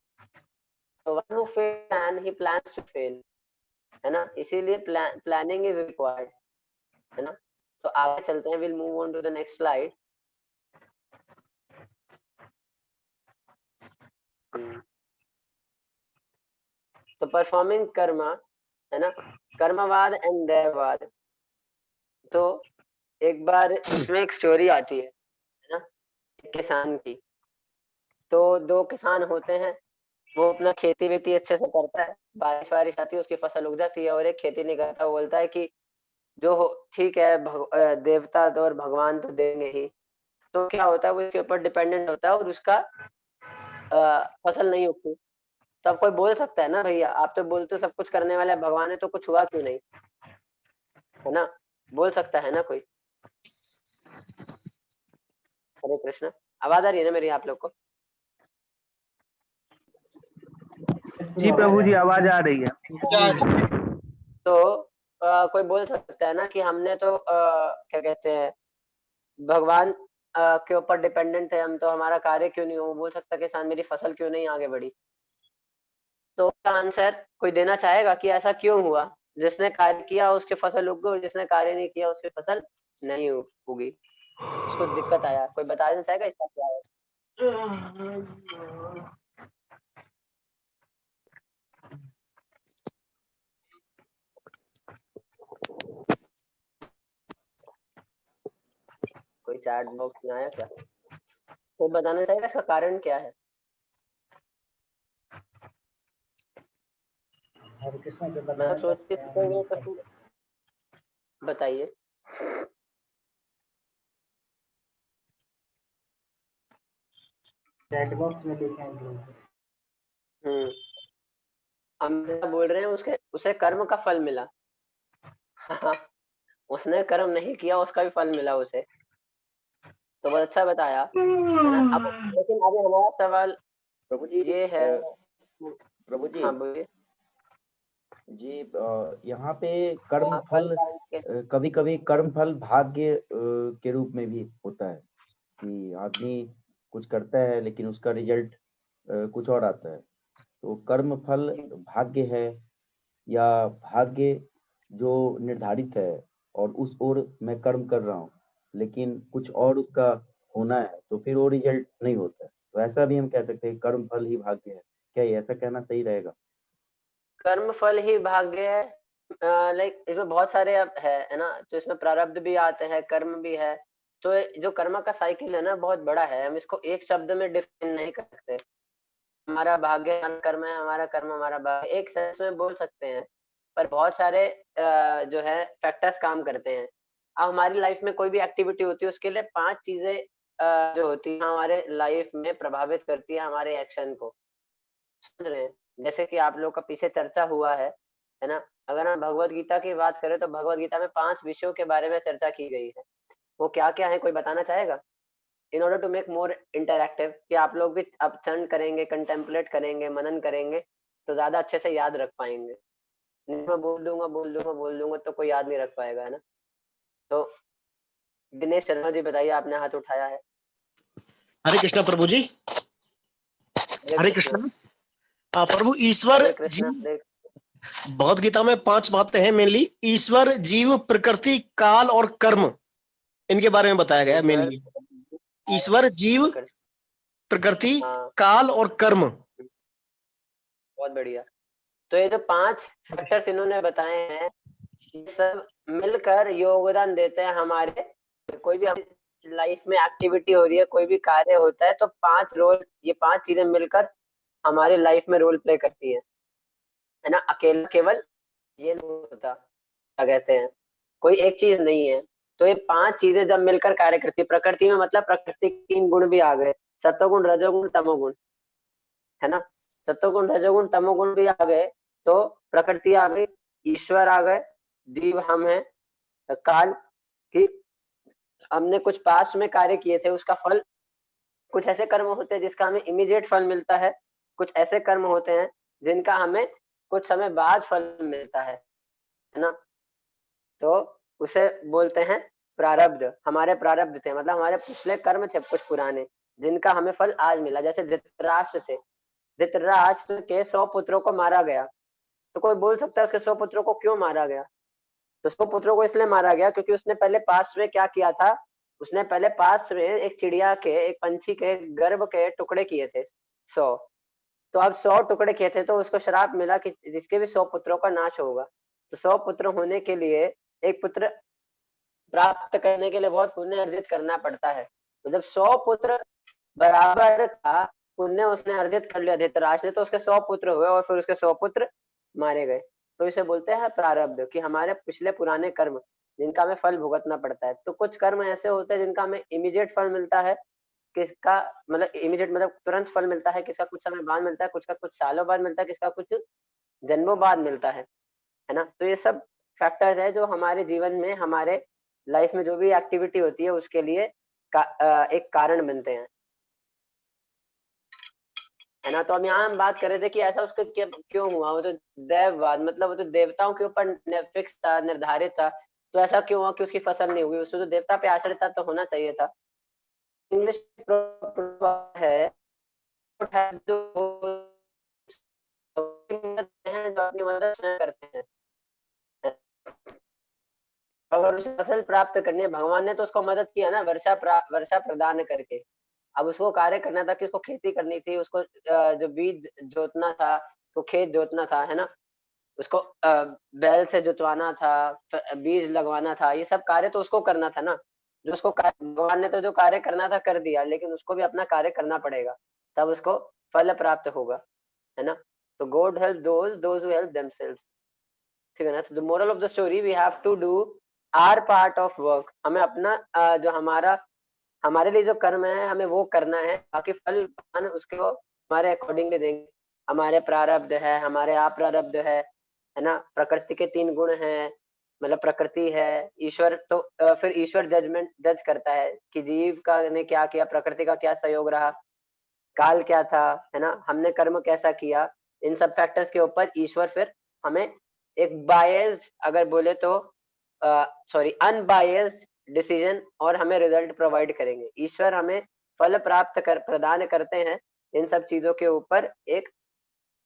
तो one who fail he plans to fail, है ना। इसीलिए प्लानिंग इज रिक्वायर्ड, है ना। तो आगे चलते हैं, will move on to the next slide. तो परफॉर्मिंग कर्मा, है ना, कर्मवाद एंड दैववाद। तो एक बार इसमें एक स्टोरी आती है ना, एक किसान की। तो दो किसान होते हैं, वो अपना खेती वेती अच्छे से करता है, बारिश वारिश आती है, उसकी फसल उग जाती है, और एक खेती नहीं करता। वो बोलता है कि जो हो ठीक है, देवता तो और भगवान तो देंगे ही। तो क्या होता है, वो इसके ऊपर डिपेंडेंट होता है और उसका फसल नहीं उगती। तो अब कोई बोल सकता है ना, भैया आप तो बोलते हो सब कुछ करने वाले भगवान है, तो कुछ हुआ क्यों नहीं, है ना। बोल सकता है ना कोई? हरे कृष्ण, आवाज आ रही है ना मेरी आप लोग को? जी प्रभु जी, आवाज आ रही है। तो कोई बोल सकता है ना कि हमने तो क्या कहते हैं, भगवान के ऊपर डिपेंडेंट है हम, तो हमारा कार्य क्यों नहीं हो। बोल सकता है किसान मेरी फसल क्यों नहीं आगे बढ़ी। तो आंसर कोई देना चाहेगा कि ऐसा क्यों हुआ, जिसने कार्य किया उसकी फसल उग गई और जिसने कार्य नहीं किया उसकी फसल नहीं उगी, उसको दिक्कत आया। कोई बता देना चाहेगा इसका क्या है? कोई चैट बॉक्स में आया क्या? कोई बताना चाहेगा इसका कारण क्या है? मैं सोच बताइए। चैट बॉक्स में देखें हम बोल रहे हैं उसे कर्म का फल मिला। उसने कर्म नहीं किया, उसका भी फल मिला उसे। तो बहुत अच्छा बताया, है ना। अब लेकिन अभी हमारा सवाल प्रभु जी ये है, प्रभु जी हाँ बोलिए। जी यहाँ पे कर्म हाँ, फल के कभी कभी कर्म फल भाग्य के रूप में भी होता है कि आदमी कुछ करता है लेकिन उसका रिजल्ट कुछ और आता है। तो कर्म फल भाग्य है या भाग्य जो निर्धारित है और उस ओर मैं कर्म कर रहा हूँ लेकिन कुछ और उसका होना है तो फिर वो रिजल्ट नहीं होता है। तो ऐसा भी हम कह सकते हैं कर्म फल ही भाग्य है। क्या ये ऐसा कहना सही रहेगा? कर्म फल ही भाग्य है, लाइक इसमें बहुत सारे अब है ना। तो इसमें प्रारब्ध भी आते हैं, कर्म भी है। तो जो कर्म का साइकिल है ना बहुत बड़ा है, हम इसको एक शब्द में डिफाइन नहीं कर सकते। हमारा भाग्य हमारा कर्म है, हमारा कर्म हमारा भाग्य, एक सेंस में बोल सकते हैं। पर बहुत सारे जो है फैक्टर्स काम करते हैं। अब हमारी लाइफ में कोई भी एक्टिविटी होती है उसके लिए 5 चीजें जो होती है हमारे लाइफ में प्रभावित करती है हमारे एक्शन को, समझ रहे हैं। जैसे कि आप लोग का पीछे चर्चा हुआ है ना। अगर हम भगवत गीता की बात करें तो भगवत गीता में 5 विषयों के बारे में चर्चा की गई है। वो क्या क्या है, कोई बताना चाहेगा? In order to make more interactive, कि आप लोग भी अब चर्न करेंगे, कंटेम्पलेट करेंगे, मनन करेंगे तो ज्यादा अच्छे से याद रख पाएंगे। नहीं मैं बोल दूंगा तो कोई याद नहीं रख पाएगा, है ना। तो दिनेश शर्मा जी बताइए, आपने हाथ उठाया है। हरे कृष्णा प्रभु जी। हरे कृष्णा प्रभु। ईश्वर हरे कृष्णा। भगवद गीता में 5 बातें हैं मेनली। ईश्वर, जीव, प्रकृति, काल और कर्म, इनके बारे में बताया गया है मेनली। ईश्वर, जीव, प्रकृति, काल और कर्म। बहुत बढ़िया। तो ये जो 5 फैक्टर्स इन्होंने बताए हैं, ये सब मिलकर योगदान देते हैं हमारे, कोई भी लाइफ में एक्टिविटी हो रही है, कोई भी कार्य होता है तो 5 रोल, ये 5 चीजें मिलकर हमारी लाइफ में रोल प्ले करती है ना। अकेला केवल ये नहीं होता, क्या कहते हैं, कोई एक चीज नहीं है। तो ये 5 चीजें जब मिलकर कार्य करती है, प्रकृति में मतलब प्रकृति के 3 गुण भी आ गए, सत्वगुण, रजोगुण, तमोगुण, है ना। सत्वगुण, रजोगुण, तमोगुण भी आ गए तो प्रकृति आ गई, ईश्वर आ गए, जीव हम हैं, काल की हमने कुछ पास्ट में कार्य किए थे उसका फल, कुछ ऐसे कर्म होते हैं जिसका हमें इमीडिएट फल मिलता है, कुछ ऐसे कर्म होते हैं जिनका हमें कुछ समय बाद फल मिलता है ना। तो उसे बोलते हैं प्रारब्ध। हमारे प्रारब्ध थे, मतलब हमारे पिछले कर्म थे कुछ पुराने, जिनका हमें फल आज मिला। जैसे धृतराष्ट्र थे, धृतराष्ट्र के 100 पुत्रों को मारा गया। तो कोई बोल सकता है उसके 100 पुत्रों को क्यों मारा गया? तो 100 पुत्रों को इसलिए मारा गया क्योंकि उसने पहले पास्ट में क्या किया था, उसने पहले पास्ट में एक चिड़िया के, एक पंछी के गर्भ के टुकड़े किए थे 100। तो अब 100 टुकड़े किए थे तो उसको श्राप मिला कि जिसके भी 100 पुत्रों का नाश होगा। तो 100 पुत्र होने के लिए एक पुत्र प्राप्त करने के लिए बहुत पुण्य अर्जित करना पड़ता है। तो जब 100 पुत्र बराबर का पुण्य उसने अर्जित कर लिया धृतराष्ट्र ने, तो उसके 100 पुत्र हुए और फिर उसके 100 पुत्र मारे गए। तो इसे बोलते हैं प्रारब्ध, कि हमारे पिछले पुराने कर्म जिनका हमें फल भुगतना पड़ता है। तो कुछ कर्म ऐसे होते हैं जिनका हमें इमीडिएट फल मिलता है, किसका मतलब इमीडिएट मतलब तुरंत फल मिलता है, किसका कुछ समय बाद मिलता है, कुछ का कुछ सालों बाद मिलता है, किसका कुछ जन्मों बाद मिलता है ना। तो ये सब फैक्टर्स है जो हमारे जीवन में, हमारे लाइफ में जो भी एक्टिविटी होती है उसके लिए एक कारण बनते हैं, है ना। तो अब यहाँ हम बात कर रहे थे कि ऐसा उसको क्यों हुआ, वो तो दैववाद, मतलब वो तो देवताओं के ऊपर फिक्स था, निर्धारित था। तो ऐसा क्यों हुआ कि उसकी फसल नहीं हुई? उसको तो देवता पे आश्रित था तो होना चाहिए था। इंग्लिश है जो अपनी मदद करते हैं, अगर उसे फसल प्राप्त करनी है, भगवान ने तो उसको मदद किया ना, वर्षा प्रदान करके। अब उसको कार्य करना था कि उसको खेती करनी थी, उसको जो बीज जोतना था, तो खेत जोतना था, है ना। उसको बैल से जोतवाना था, बीज लगवाना था, ये सब कार्य तो उसको करना था ना। जो उसको भगवान ने तो जो कार्य करना था कर दिया, लेकिन उसको भी अपना कार्य करना पड़ेगा, तब उसको फल प्राप्त होगा, है ना। तो God help those who help themselves, ठीक है ना। तो the moral of the story, we have to do our part of work. हमें अपना जो हमारे लिए जो कर्म है हमें वो करना है, बाकी फल भगवान उसके हमारे अकॉर्डिंगली देंगे। हमारे प्रारब्ध है, हमारे अप्रारब्ध है ना। प्रकृति के 3 गुण हैं, मतलब प्रकृति है, ईश्वर तो फिर ईश्वर जज करता है कि जीव का ने क्या किया, प्रकृति का क्या सहयोग रहा, काल क्या था, है ना, हमने कर्म कैसा किया, इन सब फैक्टर्स के ऊपर ईश्वर फिर हमें एक बायस्ड, अगर बोले तो सॉरी अनबायस्ड डिसीजन और हमें रिजल्ट प्रोवाइड करेंगे। ईश्वर हमें फल प्रदान करते हैं इन सब चीजों के ऊपर, एक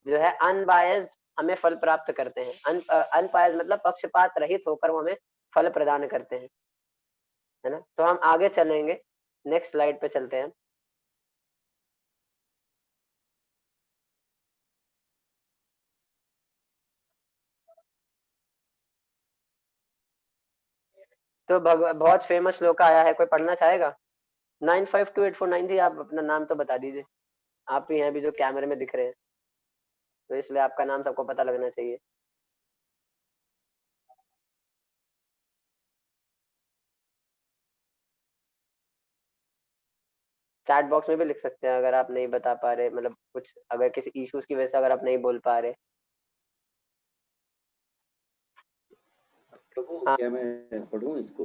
जो है अनबायस्ड हमें फल प्राप्त करते हैं। अनबायस्ड मतलब पक्षपात रहित होकर वो हमें फल प्रदान करते हैं, है ना। तो हम आगे चलेंगे, नेक्स्ट स्लाइड पे चलते हैं। तो बहुत फेमस श्लोक आया है, कोई पढ़ना चाहेगा? 952849 जी, आप अपना नाम तो बता दीजिए, आप ही हैं अभी जो कैमरे में दिख रहे हैं, तो इसलिए आपका नाम सबको पता लगना चाहिए। चैट बॉक्स में भी लिख सकते हैं अगर आप नहीं बता पा रहे, मतलब कुछ अगर किसी इश्यूज की वजह से अगर आप नहीं बोल पा रहे। हाँ, क्या मैं पढ़ूं इसको?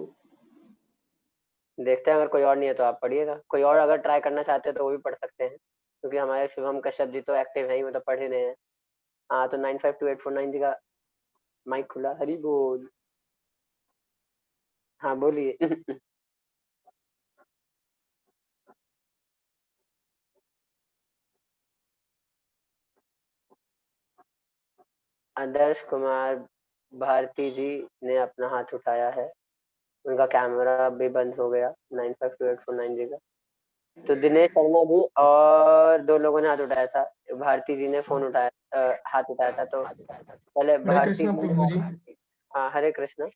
देखते हैं, अगर कोई और नहीं है तो आप पढ़िएगा, कोई और अगर ट्राई करना चाहते हैं तो वो भी पढ़ सकते हैं, क्योंकि हमारे शुभम कश्यप जी तो एक्टिव है ही, मतलब पढ़ ही रहे हैं। हाँ, तो 952849 जी का माइक खुला, हरी बोल। हाँ बोलिए। आदर्श कुमार भारती जी ने अपना हाथ उठाया है, उनका कैमरा भी बंद हो गया 952849 जी का। तो दिनेश शर्मा जी और दो लोगों ने हाथ उठाया था, भारती जी ने फोन उठाया, हाथ उठाया था, तो पहले हरे भारती कृष्णा प्रभु जी। हाँ, हरे Krishna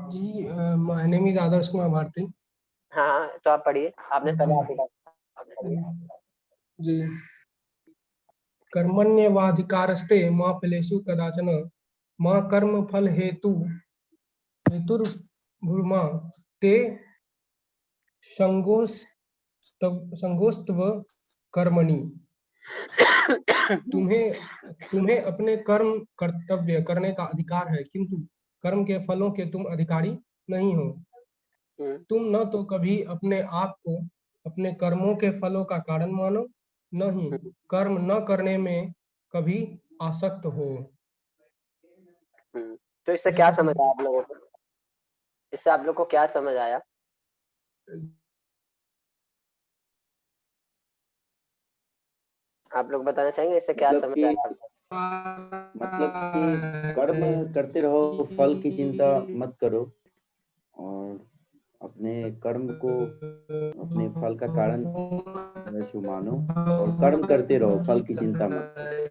ji, my name is Adarsh Kumar Bharti. हाँ, तो आप पढ़िए, आपने पहले हाथ उठाया जी। कर्मण्येवाधिकारस्ते मा फलेषु कदाचन मा कर्म फल हेतुर्भुर्मा ते संगोस्तव कर्मणि। तुम्हें अपने कर्म कर्तव्य करने का अधिकार है, किंतु कर्म के फलों के तुम अधिकारी नहीं हो। तुम न तो कभी अपने आप को अपने कर्मों के फलों का कारण मानो, न ही कर्म न करने में कभी आसक्त हो। तो इससे क्या समझ आया आप लोगों को? इससे आप लोग को क्या समझ आया? आप लोग बताना चाहेंगे इससे क्या समझ आया? मतलब कि कर्म करते रहो, फल की चिंता मत करो, और अपने कर्म को अपने फल का कारण वैसे मानो, और कर्म करते रहो, फल की चिंता मत करो।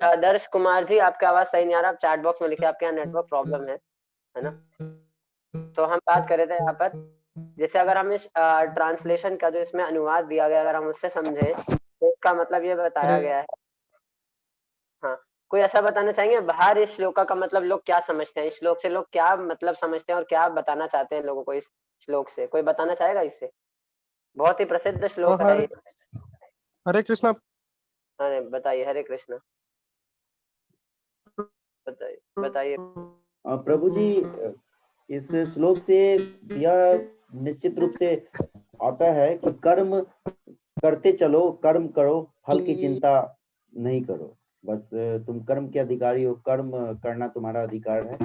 आदर्श कुमार जी, आपकी आवाज सही नहीं आ रहा, आप चैट बॉक्स में लिखे, आपके यहाँ नेटवर्क प्रॉब्लम है ना। तो हम बात कर रहे थे यहाँ पर, जैसे अगर हम इस ट्रांसलेशन का जो इसमें अनुवाद दिया गया, अगर हम उससे समझे तो इसका मतलब ये बताया गया है। हाँ, कोई ऐसा बताना चाहेंगे बाहर इस श्लोका का मतलब लोग क्या समझते हैं, इस श्लोक से लोग क्या मतलब समझते हैं और क्या बताना चाहते हैं लोगों को इस श्लोक से? कोई बताना चाहेगा इससे? बहुत ही प्रसिद्ध श्लोक है। हरे कृष्णा। हाँ, बताइए, हरे कृष्णा, बताइए बताइए। प्रभु जी, इस श्लोक से यह निश्चित रूप से आता है कि कर्म करते चलो, कर्म करो, फल की चिंता नहीं करो। बस तुम कर्म के अधिकारी हो, कर्म करना तुम्हारा अधिकार है,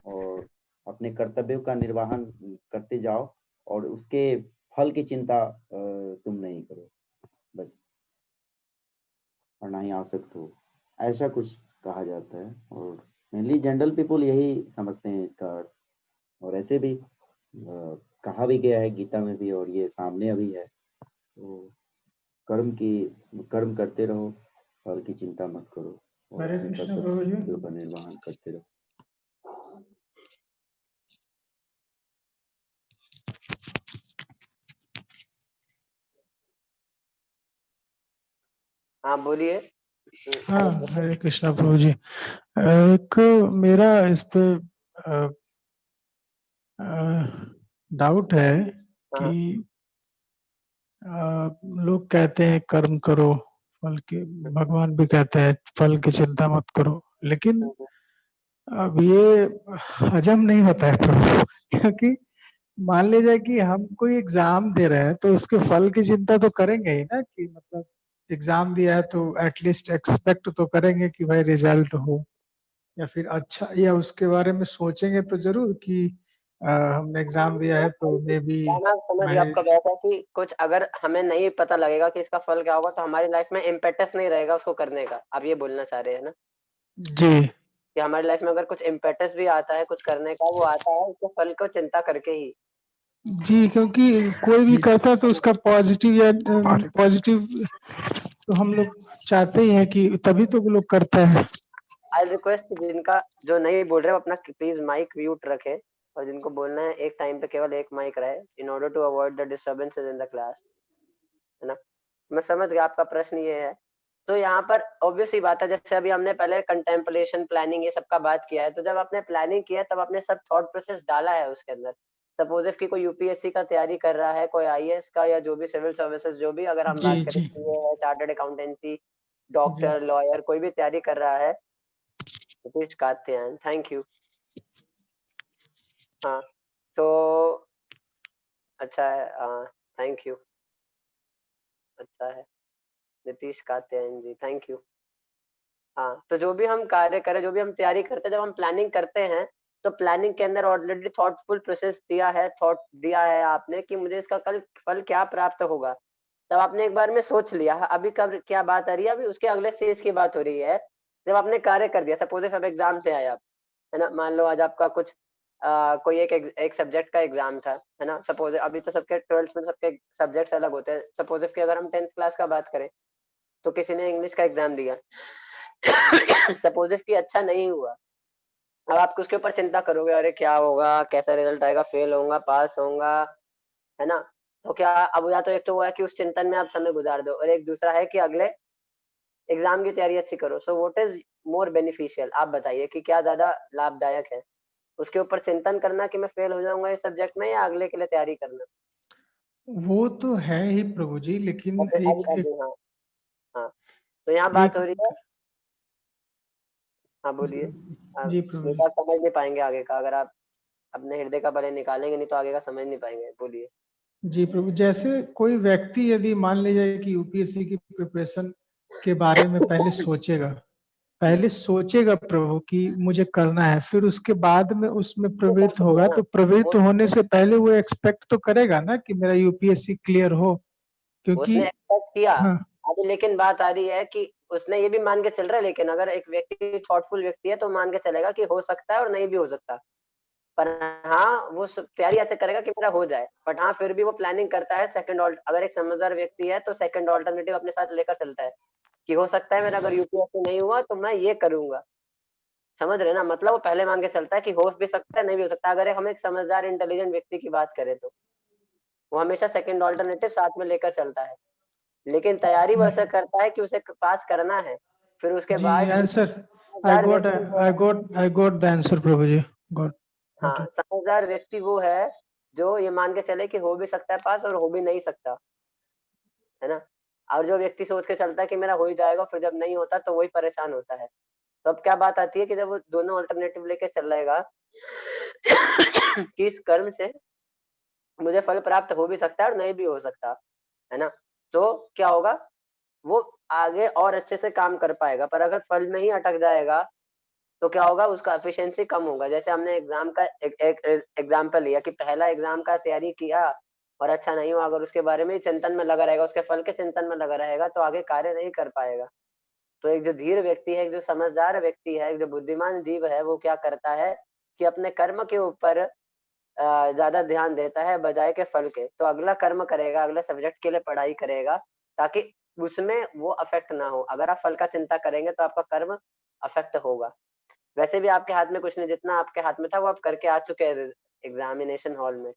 और अपने कर्तव्यों का निर्वहन करते जाओ, और उसके फल की चिंता तुम नहीं करो बस, और ना ही आसक्त हो, ऐसा कुछ कहा जाता है। और मेनली जनरल पीपल यही समझते हैं इसका अर्थ, और ऐसे भी कहा भी गया है गीता में भी, और ये सामने अभी है। तो कर्म करते रहो, फल की चिंता मत करो, और हरे अपने कृष्णा प्रभु जी। कर्तव्यों का निर्वहन करते रहो। हाँ बोलिए। हाँ, हरे कृष्णा प्रभु जी। एक मेरा इस पे डाउट है कि लोग कहते हैं कर्म करो, फल की, भगवान भी कहते हैं फल की चिंता मत करो, लेकिन अब ये हजम नहीं होता है प्रभु क्योंकि मान लीजिए कि हम कोई एग्जाम दे रहे हैं तो उसके फल की चिंता तो करेंगे ही ना, कि मतलब एग्जाम दिया है तो एटलीस्ट एक्सपेक्ट तो करेंगे कि भाई रिजल्ट हो, या फिर अच्छा, या उसके बारे में सोचेंगे तो जरूर कि हमने एग्जाम दिया है तो मे बी मैं समझ गया आपका बात है कि कुछ अगर हमें नहीं पता लगेगा कि इसका फल क्या होगा तो हमारी लाइफ में इम्पेटस नहीं रहेगा उसको करने का, आप ये बोलना चाह रहे हैं ना? जी कि हमारी लाइफ में अगर कुछ इम्पेटस भी आता है कुछ करने का, वो आता है उसके फल को चिंता करके ही। जी, क्योंकि कोई भी करता है तो उसका पॉजिटिव या पॉजिटिव तो हम लोग चाहते ही हैं कि तभी तो वो लोग करते हैं। आई रिक्वेस्ट जिनका जो नहीं बोल रहे हो अपना प्लीज माइक म्यूट रखें, और जिनको बोलना है एक टाइम पे केवल एक माइक रहे, in order to avoid the disturbances in the class, है ना? मैं समझ गया आपका प्रश्न ये है। तो यहाँ पर ऑब्वियस ही बात है, जैसे अभी हमने पहले कंटेम्पलेशन प्लानिंग ये सब का बात किया है, तो जब आपने प्लानिंग किया तब आपने सब थॉट प्रोसेस डाला है उसके अंदर। सपोज इफ कि कोई यूपीएससी का तैयारी कर रहा है, कोई आईएएस का, या जो भी सिविल सर्विसेज, जो भी अगर हम जी बात करें जी चार्टर्ड अकाउंटेंसी, जी डॉक्टर, लॉयर, कोई भी तैयारी कर रहा है, नीतीश कात्यायन, थैंक यू। हाँ, तो अच्छा है, थैंक यू, अच्छा है नीतीश कात्यायन जी, थैंक यू। हाँ, तो जो भी हम कार्य करें, जो भी हम तैयारी करते हैं, जब हम प्लानिंग करते हैं तो प्लानिंग के अंदर ऑलरेडी थॉटफुल प्रोसेस दिया है, थॉट दिया है आपने कि मुझे इसका कल फल क्या प्राप्त होगा, तब आपने एक बार में सोच लिया। अभी कब क्या बात आ रही है, अभी उसके अगले स्टेज की बात हो रही है, जब आपने कार्य कर दिया। सपोज इफ अब एग्जाम से आए आप, है ना, मान लो आज आपका कुछ कोई एक सब्जेक्ट का एग्जाम था, है ना, सपोज अभी तो सबके 12th में सबके सब्जेक्ट्स अलग होते हैं। सपोज इफ कि अगर हम 10th क्लास का बात करें तो किसी ने इंग्लिश का एग्जाम दिया सपोज इफ कि अच्छा नहीं हुआ, अब आप उसके ऊपर चिंता करोगे, अरे क्या होगा, कैसा रिजल्ट आएगा, फेल होऊंगा, पास होऊंगा, है ना? तो क्या अब, या तो एक तो वो है कि उस चिंतन में आप समय गुजार दो, और एक दूसरा है कि अगले एग्जाम की तैयारी अच्छी करो। So what is more beneficial, आप बताइए कि क्या ज्यादा लाभदायक है, उसके ऊपर चिंतन करना कि मैं फेल हो जाऊंगा इस सब्जेक्ट में, या अगले के लिए तैयारी करना? वो तो है ही प्रभु जी, लेकिन अभी एक अभी हाँ, हाँ, तो यहाँ बात हो रही है। एक हाँ बोलिए। जी प्रभु ये जी। बात समझ नहीं पाएंगे आगे का, अगर आप अपने हृदय का भले निकालेंगे नहीं तो आगे का समझ नहीं पाएंगे, बोलिए। जी प्रभु, जैसे कोई व्यक्ति यदि मान लीजिए कि यूपीएससी की प्रिपरेशन के बारे में पहले सोचेगा प्रभु कि मुझे करना है, फिर उसके बाद में उसमें प्रवृत्त होगा, तो प्रवृत्त होने से पहले वो एक्सपेक्ट तो करेगा ना कि मेरा यूपीएससी क्लियर हो, क्योंकि उसने एक्सपेक्ट किया। हाँ अभी लेकिन बात आ रही है कि उसने ये भी मान के चल रहा है, लेकिन अगर एक व्यक्ति थॉटफुल व्यक्ति है तो मान के चलेगा कि हो सकता है और नहीं भी हो सकता, पर हाँ वो तैयारी ऐसे करेगा कि मेरा हो जाए। बट हाँ फिर भी वो प्लानिंग करता है सेकंड अगर एक समझदार व्यक्ति है तो सेकंड ऑल्टरनेटिव अपने साथ लेकर चलता है कि हो सकता है मेरा अगर यूपीएससी नहीं हुआ तो मैं ये करूंगा। समझ रहे ना, मतलब वो पहले मान के चलता है कि हो भी सकता है, नहीं भी हो सकता। अगर हम एक समझदार इंटेलिजेंट व्यक्ति की बात करें तो वो हमेशा सेकंड ऑल्टरनेटिव साथ में लेकर चलता है, लेकिन तैयारी वो ऐसा करता है कि उसे पास करना है। फिर उसके जी बाद आंसर, समझदार व्यक्ति वो है, I got the answer Prabhu ji, got हाँ इट। समझदार व्यक्ति वो है जो ये मान के चले कि हो भी सकता है पास और हो भी नहीं सकता, है ना? और जो व्यक्ति सोच के चलता है कि मेरा हो ही जाएगा, फिर जब नहीं होता तो वही परेशान होता है। तो अब क्या बात आती है कि जब वो दोनों अल्टरनेटिव लेके चल रहेगा कि इस कर्म से मुझे फल प्राप्त हो भी सकता है और नहीं भी हो सकता, है ना? तो क्या होगा, वो आगे और अच्छे से काम कर पाएगा। पर अगर फल में ही अटक जाएगा तो क्या होगा, उसका एफिशिएंसी कम होगा। जैसे हमने एग्जाम का एक एग्जाम्पल लिया कि पहला एग्जाम का तैयारी किया और अच्छा नहीं हुआ, अगर उसके बारे में चिंतन में लगा रहेगा, उसके फल के चिंतन में लगा रहेगा, तो आगे कार्य नहीं कर पाएगा। तो एक जो धीर व्यक्ति है, एक जो समझदार व्यक्ति है, एक जो बुद्धिमान जीव है, वो क्या करता है कि अपने कर्म के ऊपर ज्यादा ध्यान देता है बजाय के फल के। तो अगला कर्म करेगा, अगले सब्जेक्ट के लिए पढ़ाई करेगा, ताकि उसमें वो अफेक्ट ना हो। अगर आप फल का चिंता करेंगे तो आपका कर्म अफेक्ट होगा। वैसे भी आपके हाथ में कुछ नहीं, जितना आपके हाथ में था वो आप करके आ चुके हैं एग्जामिनेशन हॉल में,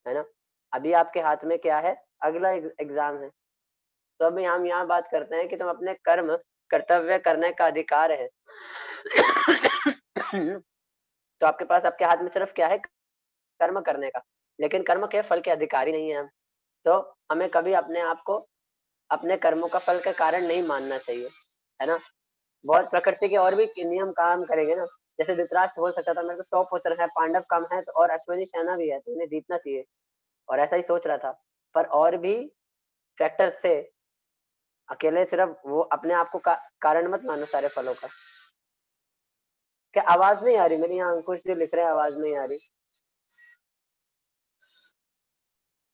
है ना? अभी आपके हाथ में क्या है, अगला एग्जाम है। तो अभी हम यहाँ बात करते हैं कि तुम अपने कर्म कर्तव्य करने का अधिकार है तो आपके पास, आपके हाथ में सिर्फ क्या है, कर्म करने का, लेकिन कर्म के फल के अधिकारी नहीं है हम। तो हमें कभी अपने आप को अपने कर्मों का फल का कारण नहीं मानना चाहिए, है ना। बहुत प्रकृति के और भी नियम काम करेंगे ना, जैसे धृतराष्ट्र बोल सकता था मेरे को 100 पुत्र है, पांडव कम है तो और अश्विनी सेना भी है तो उन्हें जीतना चाहिए, और ऐसा ही सोच रहा था। पर और भी फैक्टर्स थे, अकेले सिर्फ वो अपने आप को कारण मत मानो सारे फलों का। क्या आवाज नहीं आ रही मेरी? यहाँ अंकुश जो लिख रहे हैं आवाज नहीं आ रही।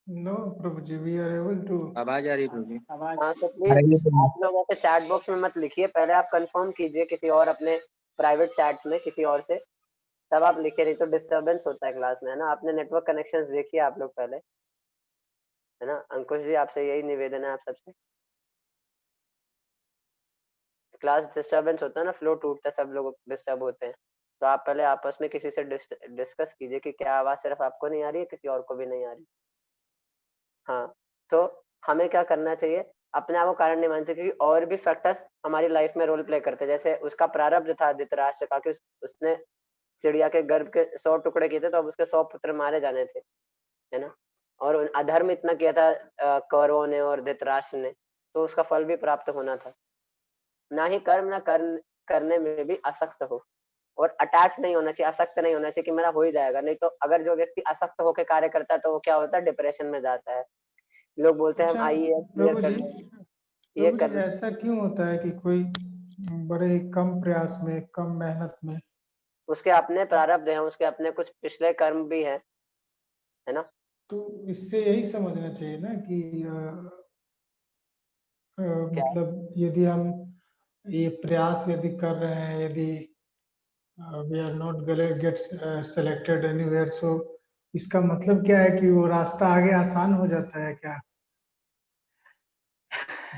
No Prabhu ji, we are able to. आवाज आ रही है प्रभु जी। हाँ तो प्लीज आप लोग ऐसे चैट बॉक्स में मत लिखिए, पहले आप कंफर्म कीजिए किसी और अपने प्राइवेट चैट में किसी और से, तब आप लिखे, नहीं तो डिस्टरबेंस होता है क्लास में, है ना। आपने नेटवर्क कनेक्शंस देखिए आप लोग पहले, है ना। अंकुश जी आपसे यही निवेदन है आप सबसे, क्लास डिस्टरबेंस होता है ना, फ्लो टूटता है, सब लोग डिस्टर्ब होते हैं, तो आप पहले आपस में किसी से डिस्कस कीजिए कि क्या आवाज सिर्फ आपको नहीं आ रही है, किसी और को भी नहीं आ रही। हाँ, तो हमें क्या करना चाहिए, अपने आप को कारण नहीं मानना चाहिए, क्योंकि और भी फैक्टर्स हमारी लाइफ में रोल प्ले करते हैं। जैसे उसका प्रारब्ध था धृतराष्ट्र का कि उसने चिड़िया के गर्भ के 100 टुकड़े किए थे, तो अब उसके 100 पुत्र मारे जाने थे, है ना। और अधर्म इतना किया था कौरवों ने और धृतराष्ट्र ने, तो उसका फल भी प्राप्त होना था। ना ही कर्म ना करने में भी आसक्त हो, और अटैच नहीं होना चाहिए, आसक्त नहीं होना चाहिए कि मेरा हो ही जाएगा। नहीं तो अगर जो व्यक्ति आसक्त होकर कार्य करता है तो वो क्या होता है, डिप्रेशन में जाता है। लोग बोलते हैं हम अच्छा आईएएस क्लियर प्रभु कर जी, लें, ये कर लें। ऐसा क्यों होता है कि कोई बड़े ही कम प्रयास में, कम मेहनत में, उसके अपने प्रारब्ध हैं, उसके अपने कुछ पिछले कर्म भी है ना। तो इससे यही समझना चाहिए ना कि क्या मतलब यदि हम ये प्रयास यदि कर रहे हैं, यदि we are not get selected anywhere, so इसका मतलब क्या है कि वो रास्ता आगे आसान हो जाता है क्या?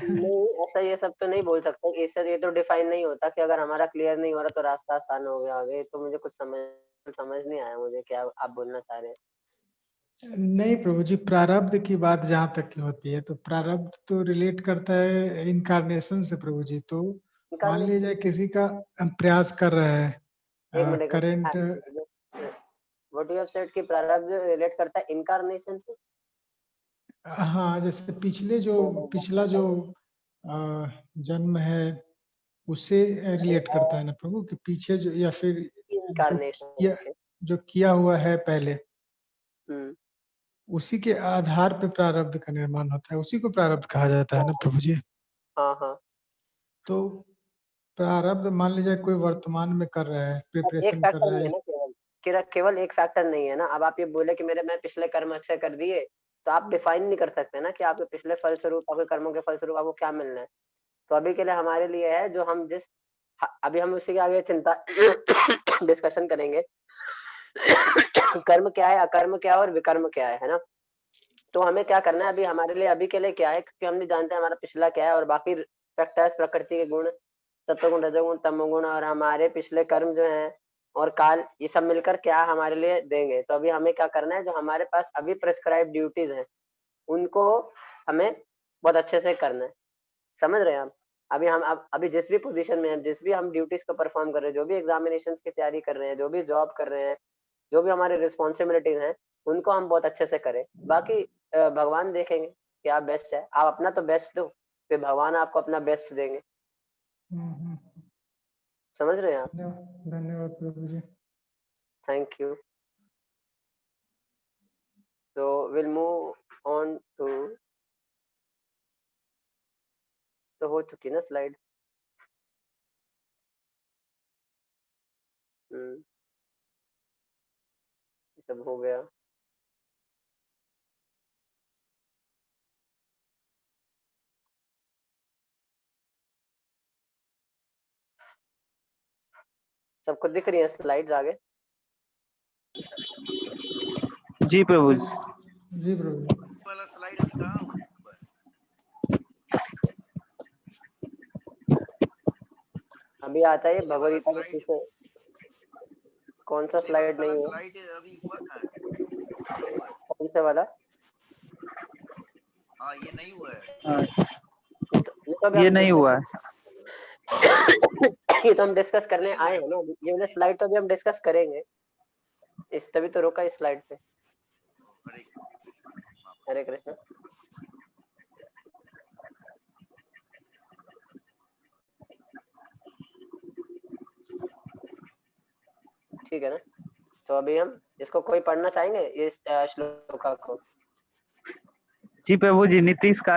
नहीं, ऐसा ये सब तो नहीं बोल सकते, इससे ये तो डिफाइन नहीं होता कि अगर हमारा क्लियर नहीं हो रहा तो रास्ता आसान हो गया आगे। तो मुझे कुछ समझ नहीं आया मुझे, क्या आप बोलना चाह रहे हैं। नहीं प्रभु जी, प्रारब्ध की बात जहाँ तक की होती है तो प्रारब्ध तो रिलेट करता है इनकारनेशन से प्रभु जी। तो मान इनकारनेशन, लीजिए किसी का प्रयास कर रहा है एक minute, current. What you have said कि प्रारब्ध रिलेट करता है इनकारनेशन से। हाँ, जैसे पिछला जो जन्म है उससे रिलेट करता है ना प्रभु, कि पीछे जो या फिर इनकारनेशन, जो किया हुआ है पहले, हम्म, उसी के आधार पे प्रारब्ध का निर्माण होता है, उसी को प्रारब्ध कहा जाता है ना प्रभु जी। हाँ हाँ। तो प्रारब्ध मान लीजिए कोई वर्तमान में कर रहा है, एक प्रिपरेशन कर फैक्टर रहा नहीं है है। ना, केवल एक फैक्टर नहीं है ना। अब आप ये बोले कि मैं पिछले कर्म अच्छे कर दिए, तो आप डिफाइन नहीं कर सकते ना कि आपके पिछले फलस्वरूप, आपके कर्मों के फलस्वरूप आपको क्या मिलना है। तो अभी के लिए हमारे लिए है जो हम अभी हम उसी के आगे चिंता डिस्कशन करेंगे कर्म क्या है, अकर्म क्या है और विकर्म क्या है ना। तो हमें क्या करना है अभी हमारे लिए, अभी के लिए क्या है, क्योंकि हम नहीं जानते हमारा पिछला क्या है, और बाकी फैक्टर्स प्रकृति के गुण, सत्वगुण रजोगुण तमोगुण, और हमारे पिछले कर्म जो हैं और काल, ये सब मिलकर क्या हमारे लिए देंगे। तो अभी हमें क्या करना है, जो हमारे पास अभी प्रिस्क्राइब ड्यूटीज हैं उनको हमें बहुत अच्छे से करना है। समझ रहे हैं आप? अभी हम अभी जिस भी पोजीशन में हैं, जिस भी हम ड्यूटीज को परफॉर्म कर रहे हैं, जो भी एग्जामिनेशन की तैयारी कर रहे हैं, जो भी जॉब कर रहे हैं, जो भी हमारे रिस्पॉन्सिबिलिटीज हैं, उनको हम बहुत अच्छे से करें। बाकी भगवान देखेंगे क्या बेस्ट है। आप अपना तो बेस्ट दो, फिर भगवान आपको अपना बेस्ट देंगे। समझ रहे हैं आप? धन्यवाद प्रभु जी। Thank you. तो विल मूव ऑन टू, तो हो चुकी ना स्लाइड। सब हो गया। सबको दिख रही है स्लाइड्स आगे? जी प्रभु जी। जी प्रभु जी। वाला स्लाइड अभी कहाँ हुआ? अभी आता है भगवद गीता के पीछे। कौन सा स्लाइड नहीं हुआ? स्लाइड अभी हुआ कहाँ है? कौन सा वाला? हाँ, ये नहीं हुआ है। ये नहीं हुआ है। ये तो हम डिस्कस करने आए हैं ना, ये वाला स्लाइड तो अभी हम डिस्कस करेंगे। इस तभी तो रोका इस स्लाइड पे। हरे कृष्ण। ठीक है ना। तो अभी हम इसको कोई पढ़ना चाहेंगे ये श्लोका को? जी प्रभु जी, नीतीश का।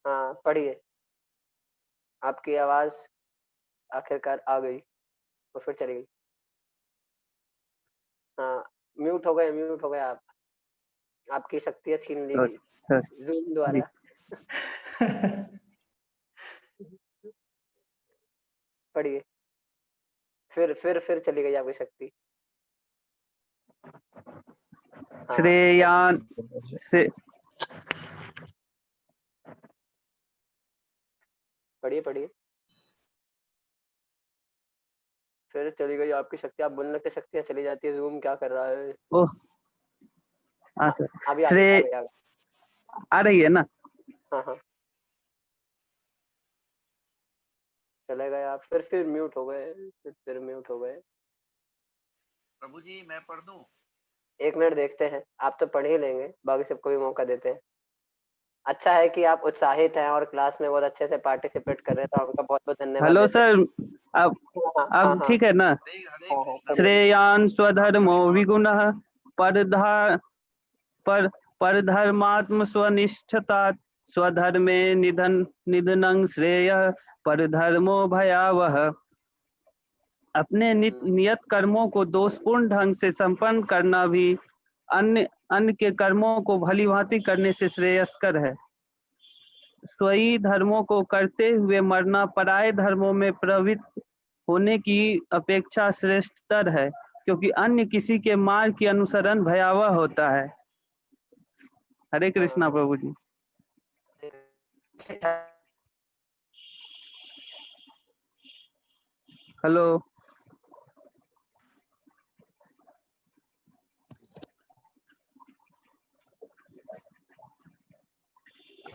हाँ पढ़िए, आपकी आवाज आखिरकार आ गई और फिर चली गई। हाँ म्यूट हो गए आप, आपकी शक्तियाँ छीन ली गई सर जूम द्वारा। पढ़िए, फिर चली गई आपकी शक्ति। श्रेयान से पढ़िए, फिर चली गई आपकी शक्ति। आप बोलने की शक्तियाँ चली जाती है, जूम क्या कर रहा है? ओह हाँ सर, अभी श्रेय आ रही है ना? हाँ चले गए आप, फिर म्यूट हो गए, फिर म्यूट हो गए। प्रभु जी मैं पढ़ दूं? 1 मिनट देखते हैं, आप तो पढ़ ही लेंगे, बाकी सबको भी मौका देते हैं। अच्छा है कि आप उत्साहित हैं और क्लास में बहुत अच्छे से पार्टिसिपेट कर रहे हैं, तो आपका बहुत बहुत धन्यवाद हेलो देते हैं। सर, अब ठीक है ना? श्रेयान स्वधर्मो विगुणः परधर्मात्म स्वनिष्ठता स्वधर्मे निधनं श्रेयः परधर्मो भयावह। अपने नियत कर्मों को दोषपूर्ण ढंग से संपन्न करना भी अन्य के कर्मों को भली भांति करने से श्रेयस्कर है। स्वयं धर्मों को करते हुए मरना पराये धर्मों में प्रवृत्त होने की अपेक्षा श्रेष्ठतर है, क्योंकि अन्य किसी के मार्ग की अनुसरण भयावह होता है। हरे कृष्णा प्रभु जी। हेलो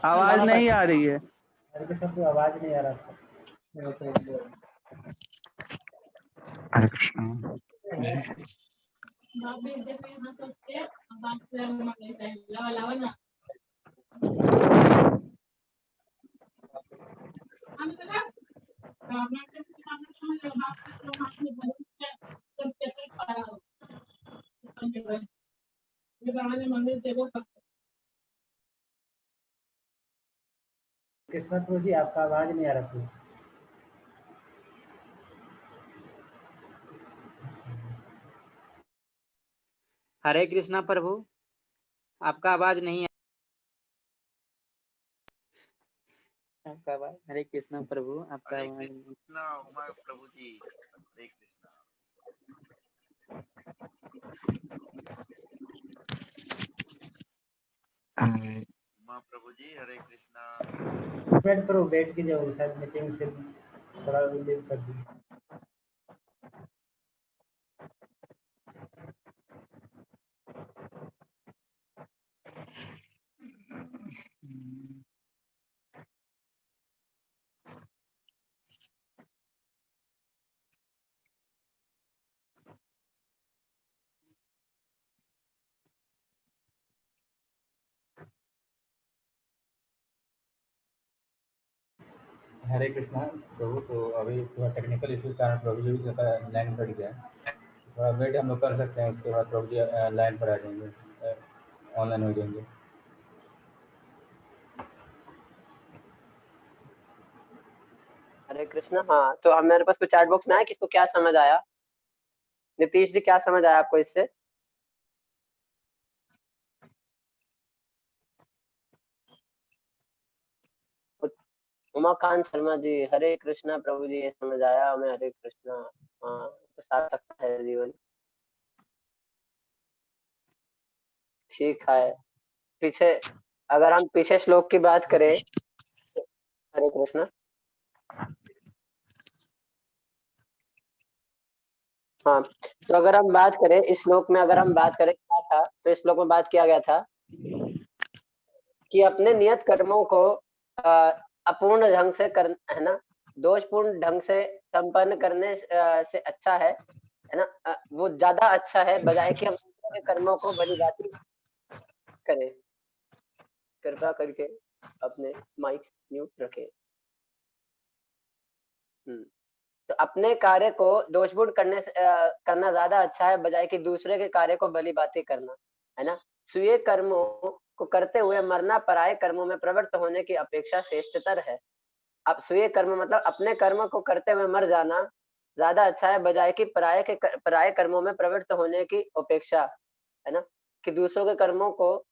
आवाज नहीं आ रही है। सबको आवाज नहीं आ रहा था। हरे कृष्णा। कृष्णा प्रभु जी, आपका आवाज नहीं आ रहा था। हरे कृष्णा प्रभु, आपका आवाज नहीं है। आपका आवाज, हरे कृष्णा प्रभु, आपका आवाज नहीं। कृष्णा उमा प्रभु जी, हरे कृष्णा। उमा प्रभु जी हरे कृष्णा। वेट करो, वेट कीजिए, शायद मीटिंग से थोड़ा लीव कर दी। हरे कृष्णा प्रभु। तो अभी थोड़ा टेक्निकल इशू के कारण प्रभु जी का लाइन कट गया, थोड़ा वेट हम लोग कर सकते हैं, उसके बाद प्रभु जी लाइन पर आ जाएंगे, ऑनलाइन हो जाएंगे। हरे कृष्णा। हाँ तो अब मेरे पास कुछ चैट बॉक्स में आया, किसको क्या समझ आया? नीतीश जी क्या समझ आया आपको इससे? उमाकांत शर्मा जी, हरे कृष्णा प्रभु जी, ये समझ आया हमें, हरे कृष्णा। हाँ तो सार्थक है जीवन। ठीक है, पीछे अगर हम पीछे श्लोक की बात करें, हरे कृष्णा, हाँ तो अगर हम बात करें इस श्लोक में, अगर हम बात करें क्या था, तो इस श्लोक में बात किया गया था कि अपने नियत कर्मों को अपूर्ण ढंग से कर, है ना, दोषपूर्ण ढंग से संपन्न करने से अच्छा है ना, वो ज्यादा अच्छा है बजाय कि हम अपने कर्मों को भली भांति करें। कृपया करके अपने माइक म्यूट रखें। तो अपने कार्य को दोषपूर्ण करना ज्यादा अच्छा है बजाय कि दूसरे के कार्य को भली भांति करना, है ना। स्वीय कर्मों को करते हुए मरना पराये कर्मों में प्रवृत्त होने की अपेक्षा श्रेष्ठतर है। अब स्वीय कर्म मतलब अपने कर्म को करते हुए मर जाना ज्यादा अच्छा है बजाय कि पराये कर्मों में प्रवृत्त होने की अपेक्षा, है ना, कि दूसरों के कर्मों को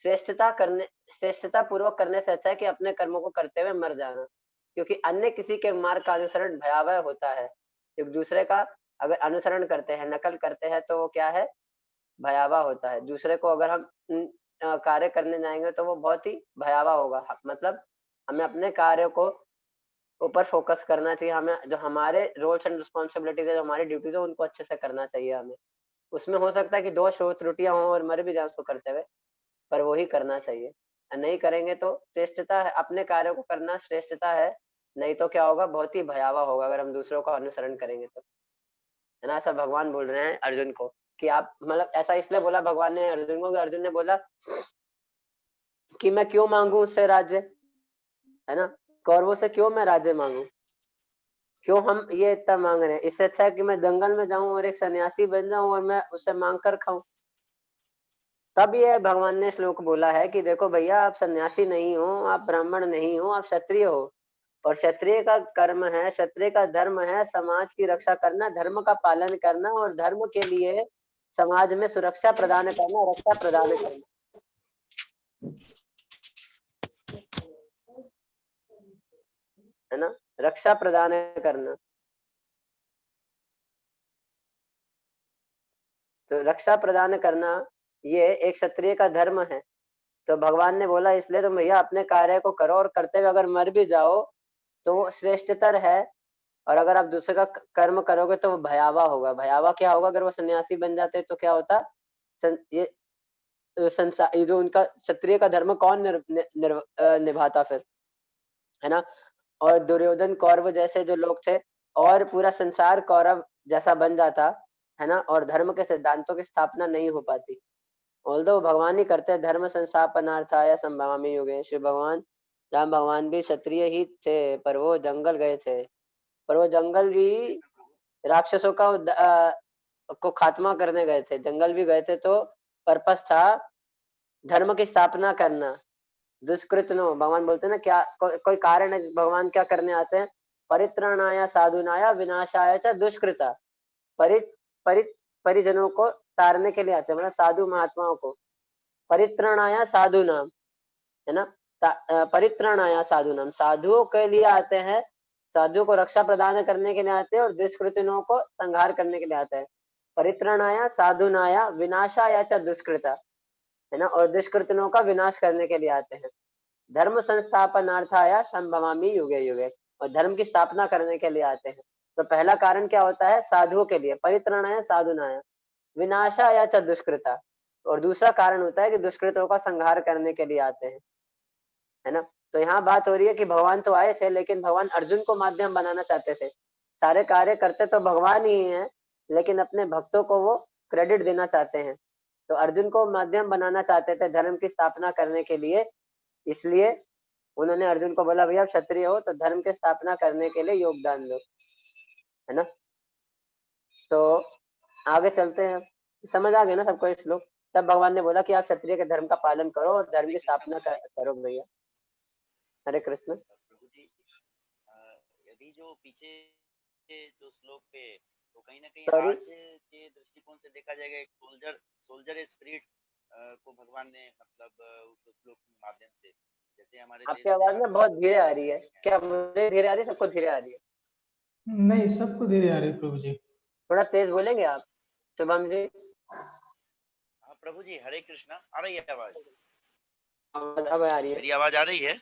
श्रेष्ठता पूर्वक करने से अच्छा है कि अपने कर्मों को करते हुए मर जाना, क्योंकि अन्य किसी के मार्ग का अनुसरण भयावह होता है। एक दूसरे का अगर अनुसरण करते हैं, नकल करते हैं, तो वो क्या है, भयावह होता है। दूसरे को अगर हम कार्य करने जाएंगे तो वो बहुत ही भयावह होगा। मतलब हमें अपने कार्य को ऊपर फोकस करना चाहिए। हमें जो हमारे रोल्स एंड रिस्पॉन्सिबिलिटीज है, जो हमारी ड्यूटीज है, उनको अच्छे से करना चाहिए हमें। उसमें हो सकता है कि दोष हो, त्रुटियां हो और मर भी जाए उसको करते हुए, पर वो ही करना चाहिए। नहीं करेंगे तो श्रेष्ठता है, अपने कार्यों को करना श्रेष्ठता है, नहीं तो क्या होगा, बहुत ही भयावह होगा अगर हम दूसरों का अनुसरण करेंगे तो, है ना। ऐसा भगवान बोल रहे हैं अर्जुन को कि आप, मतलब ऐसा इसलिए बोला भगवान ने अर्जुन को, अर्जुन ने बोला कि मैं क्यों मांगू उससे राज्य, है ना, कौरवों से क्यों मैं राज्य मांगू, क्यों हम ये इतना मांग रहे हैं। इससे अच्छा है कि मैं जंगल में जाऊं और एक सन्यासी बन जाऊं और मैं उससे मांग कर खाऊं। तब ये भगवान ने श्लोक बोला है कि देखो भैया, आप सन्यासी नहीं हो, आप ब्राह्मण नहीं हो, आप क्षत्रिय हो, और क्षत्रिय का कर्म है, क्षत्रिय का धर्म है समाज की रक्षा करना, धर्म का पालन करना और धर्म के लिए समाज में सुरक्षा प्रदान करना, रक्षा प्रदान करना, है ना, रक्षा प्रदान करना। तो रक्षा प्रदान करना ये एक क्षत्रिय का धर्म है। तो भगवान ने बोला इसलिए तुम भैया अपने कार्य को करो, और करते हुए अगर मर भी जाओ तो वो श्रेष्ठतर है। और अगर आप दूसरे का कर्म करोगे तो वो भयावह होगा। भयावह क्या होगा, अगर वो सन्यासी बन जाते तो क्या होता, ये संसार, ये जो उनका क्षत्रिय का धर्म कौन निभाता फिर, है ना। और दुर्योधन कौरव जैसे जो लोग थे, और पूरा संसार कौरव जैसा बन जाता, है ना, और धर्म के सिद्धांतों की स्थापना नहीं हो पाती। ऑल्दो भगवान ही करते हैं, धर्म संस्थापनार्थाय संभवामि युगे। श्री भगवान राम भगवान भी क्षत्रिय ही थे, पर वो जंगल गए थे, पर वो जंगल भी राक्षसों को खात्मा करने गए थे। जंगल भी गए थे तो पर्पस था धर्म की स्थापना करना। दुष्कृत नो, भगवान बोलते हैं ना, क्या कोई कारण है भगवान क्या करने आते हैं, परित्राणाय साधुनाय विनाशाय च दुष्कृता। परि परि परिजनों को तारने के लिए आते हैं, मतलब साधु महात्माओं को। परित्राणाय साधु नाम, है ना, परित्राणाय साधु नाम, साधुओं के लिए आते हैं, साधुओं को रक्षा प्रदान करने के लिए आते हैं, और दुष्कृतिनों को संहार करने के लिए आते हैं। परित्राणाय साधुनाय विनाशाय च दुष्कृता, है ना, और दुष्कृतिनों का विनाश करने के लिए आते हैं। धर्म संस्थापनार्थाय संभवामि युगे युगे, और धर्म की स्थापना करने के लिए आते हैं। तो पहला कारण क्या होता है, साधुओं के लिए, परित्राणाय साधुनाय विनाशाय च दुष्कृता, और दूसरा कारण होता है कि दुष्कृतों का संहार करने के लिए आते हैं, है ना। तो यहाँ बात हो रही है कि भगवान तो आए थे, लेकिन भगवान अर्जुन को माध्यम बनाना चाहते थे। सारे कार्य करते तो भगवान ही हैं, लेकिन अपने भक्तों को वो क्रेडिट देना चाहते हैं। तो अर्जुन को माध्यम बनाना चाहते थे धर्म की स्थापना करने के लिए, इसलिए उन्होंने अर्जुन को बोला भैया क्षत्रिय हो तो धर्म की स्थापना करने के लिए योगदान दो, है ना। तो आगे चलते हैं, समझ आ गया ना सबको ये श्लोक। तब भगवान ने बोला कि आप क्षत्रिय के धर्म का पालन करो और धर्म की स्थापना करो भैया। हरे कृष्ण। प्रभु जी, यदि जो पीछे जो श्लोक पे, तो कहीं ना कहीं Sorry? आज के दृष्टिकोण से देखा जाएगा एक सोल्जर स्पिरिट को भगवान ने मतलब उस श्लोक के माध्यम से, जैसे हमारे आपकी आवाज ना बहुत धीरे आ रही है, क्या मुझे धीरे आ रही है, सबको धीरे आ रही है? नहीं, सबको धीरे आ रही है प्रभु जी। थोड़ा तेज बोलेंगे आप शुभम जी? हाँ प्रभु जी, हरे कृष्णा। आ रही है आवाज? अब आ रही है, मेरी आवाज आ रही है?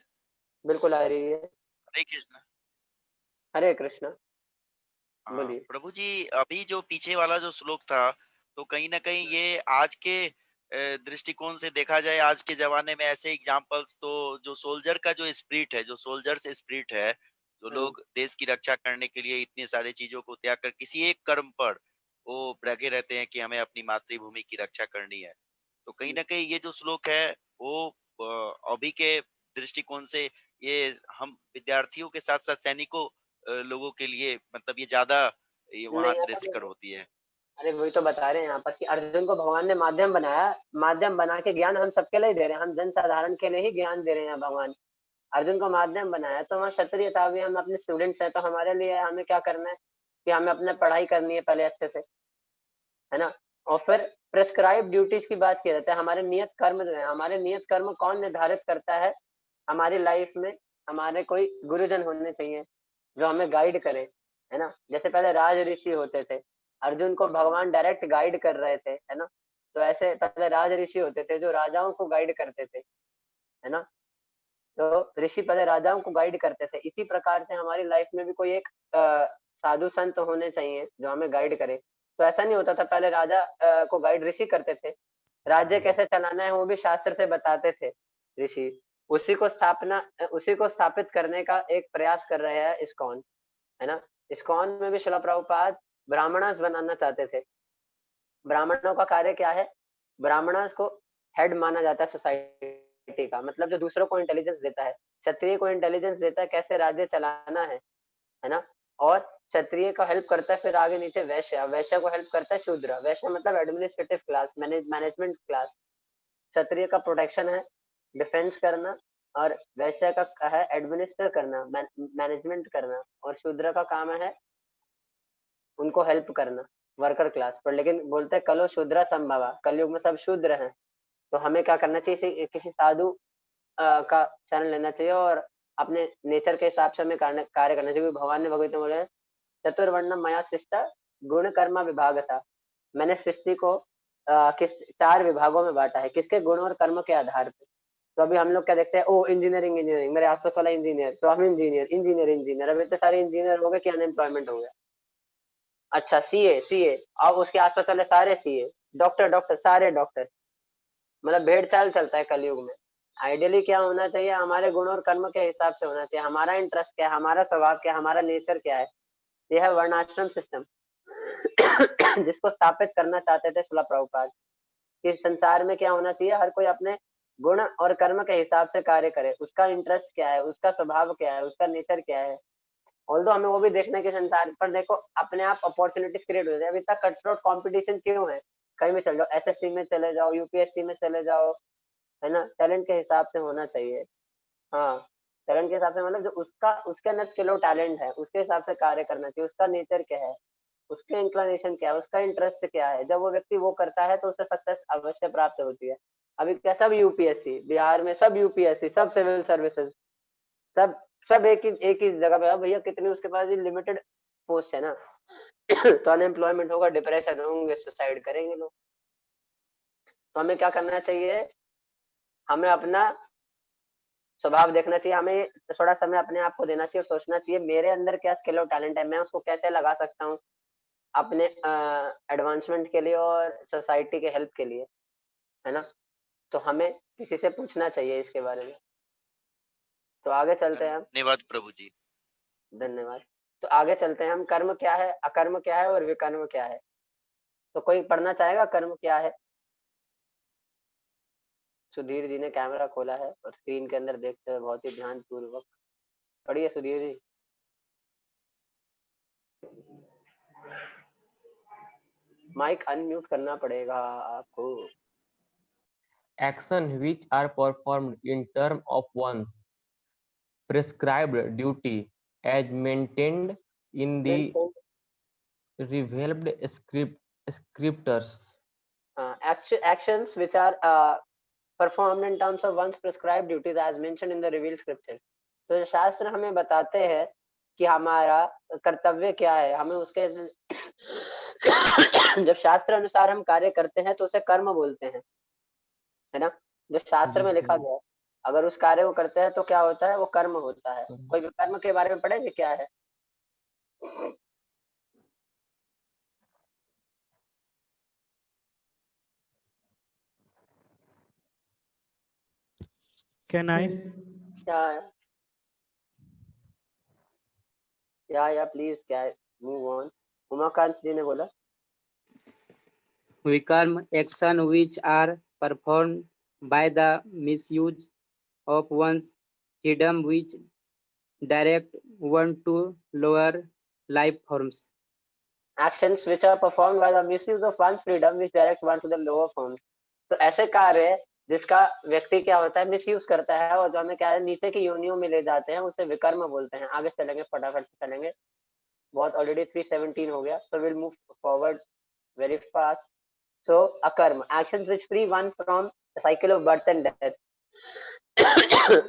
बिल्कुल आ रही है। हरे कृष्णा। हरे कृष्णा। हाँ बोलिए। प्रभु जी, अभी जो पीछे वाला जो श्लोक था, तो कहीं ना कहीं ये आज के दृष्टिकोण से देखा जाए, आज के जमाने में ऐसे एग्जाम्पल्स, तो जो सोल्जर का जो स्पिरिट है, जो सोल्जर्स स्पिरिट है, जो लोग देश की रक्षा करने के लिए इतनी सारी चीजों को त्याग कर किसी एक कर्म पर वो लगे रहते हैं कि हमें अपनी मातृभूमि की रक्षा करनी है। तो कहीं ना कहीं ये जो श्लोक है वो अभी के दृष्टिकोण से ये हम विद्यार्थियों के साथ साथ सैनिकों लोगों के लिए मतलब ये ज्यादा ये वहां नहीं, ऐसा श्रेयस्कर नहीं। होती है? अरे वही तो बता रहे हैं यहाँ पर कि अर्जुन को भगवान ने माध्यम बनाया, माध्यम बना के ज्ञान हम सबके लिए दे रहे हैं, हम जन साधारण के लिए ही ज्ञान दे रहे हैं भगवान। अर्जुन को माध्यम बनाया तो वहाँ क्षत्रिय था भी, हम अपने स्टूडेंट्स हैं तो हमारे लिए हमें क्या करना है कि हमें अपने पढ़ाई करनी है पहले अच्छे से, है ना। और फिर प्रेस्क्राइब ड्यूटीज की बात की जाती है, हमारे नियत कर्म जो है, हमारे नियत कर्म कौन निर्धारित करता है हमारी लाइफ में? हमारे कोई गुरुजन होने चाहिए जो हमें गाइड करे, है ना। जैसे पहले राज ऋषि होते थे, अर्जुन को भगवान डायरेक्ट गाइड कर रहे थे, है ना। तो ऐसे पहले राज ऋषि होते थे जो राजाओं को गाइड करते थे, है ना। तो ऋषि पहले राजाओं को गाइड करते थे, इसी प्रकार से हमारी लाइफ में भी कोई एक साधु संत होने चाहिए जो हमें गाइड करे। तो ऐसा नहीं होता था पहले राजा को गाइड ऋषि करते थे, राज्य कैसे चलाना है वो भी शास्त्र से बताते थे ऋषि। उसी को स्थापित करने का एक प्रयास कर रहे हैं इस्कॉन, है ना। इस्कॉन में भी शिला प्रभुपाद ब्राह्मणस बनाना चाहते थे। ब्राह्मणों का कार्य क्या है? ब्राह्मणस को हेड माना जाता है सोसाइटी का, मतलब जो दूसरों को इंटेलिजेंस देता है। क्षत्रिय को इंटेलिजेंस देता है कैसे राज्य चलाना है ना। और क्षत्रिय का हेल्प करता है फिर आगे नीचे वैश्य, वैश्य को हेल्प करता है शूद्र, वैश्य मतलब एडमिनिस्ट्रेटिव क्लास, मैनेजमेंट क्लास। क्षत्रिय का प्रोटेक्शन है, डिफेंस करना, और वैश्य का है एडमिनिस्टर करना, मैनेजमेंट करना, और शूद्र का काम है उनको हेल्प करना, वर्कर क्लास पर। लेकिन बोलते हैं कलो शूद्र संभवा, कलयुग में सब शूद्र हैं। तो हमें क्या करना चाहिए? किसी साधु का शरण लेना चाहिए और अपने नेचर के हिसाब से हमें कार्य करना चाहिए। भगवान ने भगवत में बोले चतुर्वर्णम मया सृष्टा गुण कर्म विभाग था, मैंने सृष्टि को किस 4 विभागों में बांटा है, किसके? गुण और कर्म के आधार पे। तो अभी हम लोग क्या देखते हैं, ओ इंजीनियरिंग, मेरे आसपास वाला इंजीनियर, तो हम इंजीनियर। अब इतने सारे इंजीनियर हो गए कि अनएम्प्लॉयमेंट हो गया। अच्छा, सीए, अब उसके आसपास वाले सारे सीए, डॉक्टर सारे डॉक्टर, मतलब भेड़ चाल चलता है कलयुग में। आइडियली क्या होना चाहिए? हमारे गुण और कर्म के हिसाब से होना चाहिए, हमारा इंटरेस्ट क्या है, हमारा स्वभाव क्या है, हमारा नेचर क्या है। यह है वर्णाश्रम सिस्टम जिसको स्थापित करना चाहते थे शिला प्रभुपाद कि संसार में क्या होना चाहिए, हर कोई अपने गुण और कर्म के हिसाब से कार्य करे, उसका इंटरेस्ट क्या है, उसका स्वभाव क्या है, उसका नेचर क्या है। ऑल्दो हमें वो भी देखना है कि संसार पर देखो अपने आप अपॉर्चुनिटीज क्रिएट हो जाए। अभी तक कट थ्रोट कॉम्पिटिशन क्यों है? कहीं भी चले जाओ, एसएससी में चले जाओ, यूपीएससी में चले जाओ, है ना। टैलेंट के हिसाब से होना चाहिए। हाँ, टैलेंट के हिसाब से मतलब जो उसके अंदर स्किल और टैलेंट है उसके हिसाब से कार्य करना चाहिए। उसका नेचर क्या है, उसके इंक्लिनेशन क्या है, उसका इंटरेस्ट क्या है, जब वो व्यक्ति वो करता है तो उसे सक्सेस अवश्य प्राप्त होती है। अभी क्या सब यूपीएससी, बिहार में सब यूपीएससी, सब सिविल सर्विसेज, सब एक ही जगह पे। भैया कितनी उसके पास लिमिटेड पोस्ट है ना तो अनएम्प्लॉयमेंट होगा, डिप्रेशन होंगे, सुसाइड करेंगे लोग। तो हमें क्या करना चाहिए? हमें अपना स्वभाव देखना चाहिए, हमें थोड़ा समय अपने आप को देना चाहिए और सोचना चाहिए मेरे अंदर क्या स्किल और टैलेंट है, मैं उसको कैसे लगा सकता हूँ अपने एडवांसमेंट के लिए और सोसाइटी के हेल्प के लिए, है ना। तो हमें किसी से पूछना चाहिए इसके बारे में। तो आगे चलते हैं हम। धन्यवाद प्रभु जी। धन्यवाद। तो आगे चलते हैं हम, कर्म क्या है, अकर्म क्या है और विकर्म क्या है। तो कोई पढ़ना चाहेगा कर्म क्या है? सुधीर जी ने कैमरा खोला है और स्क्रीन के अंदर देखते हुए बहुत ही ध्यान पूर्वक पढ़िए सुधीर जी। माइक अनम्यूट करना पड़ेगा आपको। Action which are performed in term of one's prescribed duty as maintained in the revealed scriptures. Actions which are performed in terms of one's prescribed duties as mentioned in the revealed scriptures. तो शास्त्र हमें बताते हैं कि हमारा कर्तव्य क्या है, हमें उसके जब शास्त्र अनुसार हम कार्य करते हैं तो उसे कर्म बोलते हैं, है ना। जो शास्त्र में लिखा गया है, अगर उस कार्य को करते हैं तो क्या होता है? वो कर्म होता है। कोई भी कर्म के बारे में पढ़ेंगे क्या है? Can I? या प्लीज क्या मूव ऑन। उमाकांत जी ने बोला विकर्म action which are performed by the misuse of one's freedom which direct one to lower life forms. Actions which are performed by the misuse of one's freedom which direct one to the lower forms. तो ऐसे कार्य जिसका व्यक्ति क्या होता है misuse करता है और जो हमें क्या है नीचे की योनियों में ले जाते हैं उसे विकर्म बोलते हैं। आगे चलेंगे, फटाफट से चलेंगे, बहुत ऑलरेडी 317 हो गया, so we'll move forward very fast. So अकर्म, actions which free one from the cycle of birth and death.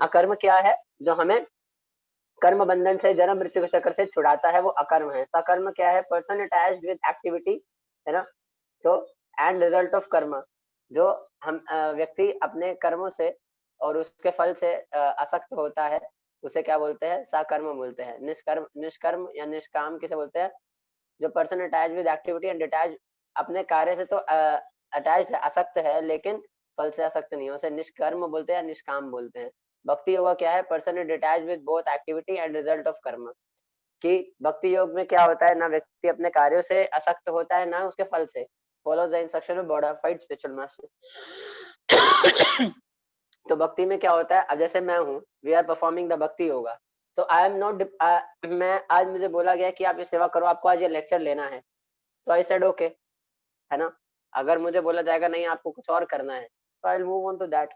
अकर्म क्या है? जो हमें कर्म बंधन से, जन्म मृत्यु के चक्र से छुड़ाता है, वो अकर्म है। सकर्म क्या है? पर्सन अटैच्ड विद एक्टिविटी, है ना, तो एंड रिजल्ट ऑफ कर्म, जो हम व्यक्ति अपने कर्मों से और उसके फल से आसक्त होता है, उसे क्या बोलते हैं? सकर्म बोलते हैं। निष्कर्म या निष्काम किसे बोलते हैं? जो person attach with activity and detach, अपने कार्य से तो अटैच है, आसक्त है, लेकिन फल से आसक्त नहीं है, उसे निष्कर्म बोलते हैं या निष्काम बोलते हैं। भक्ति योग क्या है? Person detach with both activity and result of कर्म, कि भक्ति योग में क्या होता है, ना व्यक्ति अपने कार्यों से आसक्त होता है ना उसके फल से। Follows the instruction of bonafide spiritual master. तो भक्ति में क्या होता है? अब जैसे मैं हूँ, वी आर परफॉर्मिंग द भक्ति योगा, तो आई एम नॉट, मैं आज मुझे बोला गया कि आप ये सेवा करो, आपको आज ये लेक्चर लेना है, तो आई सेड ओके, है ना। अगर मुझे बोला जाएगा नहीं आपको कुछ और करना है, तो I will move on to that.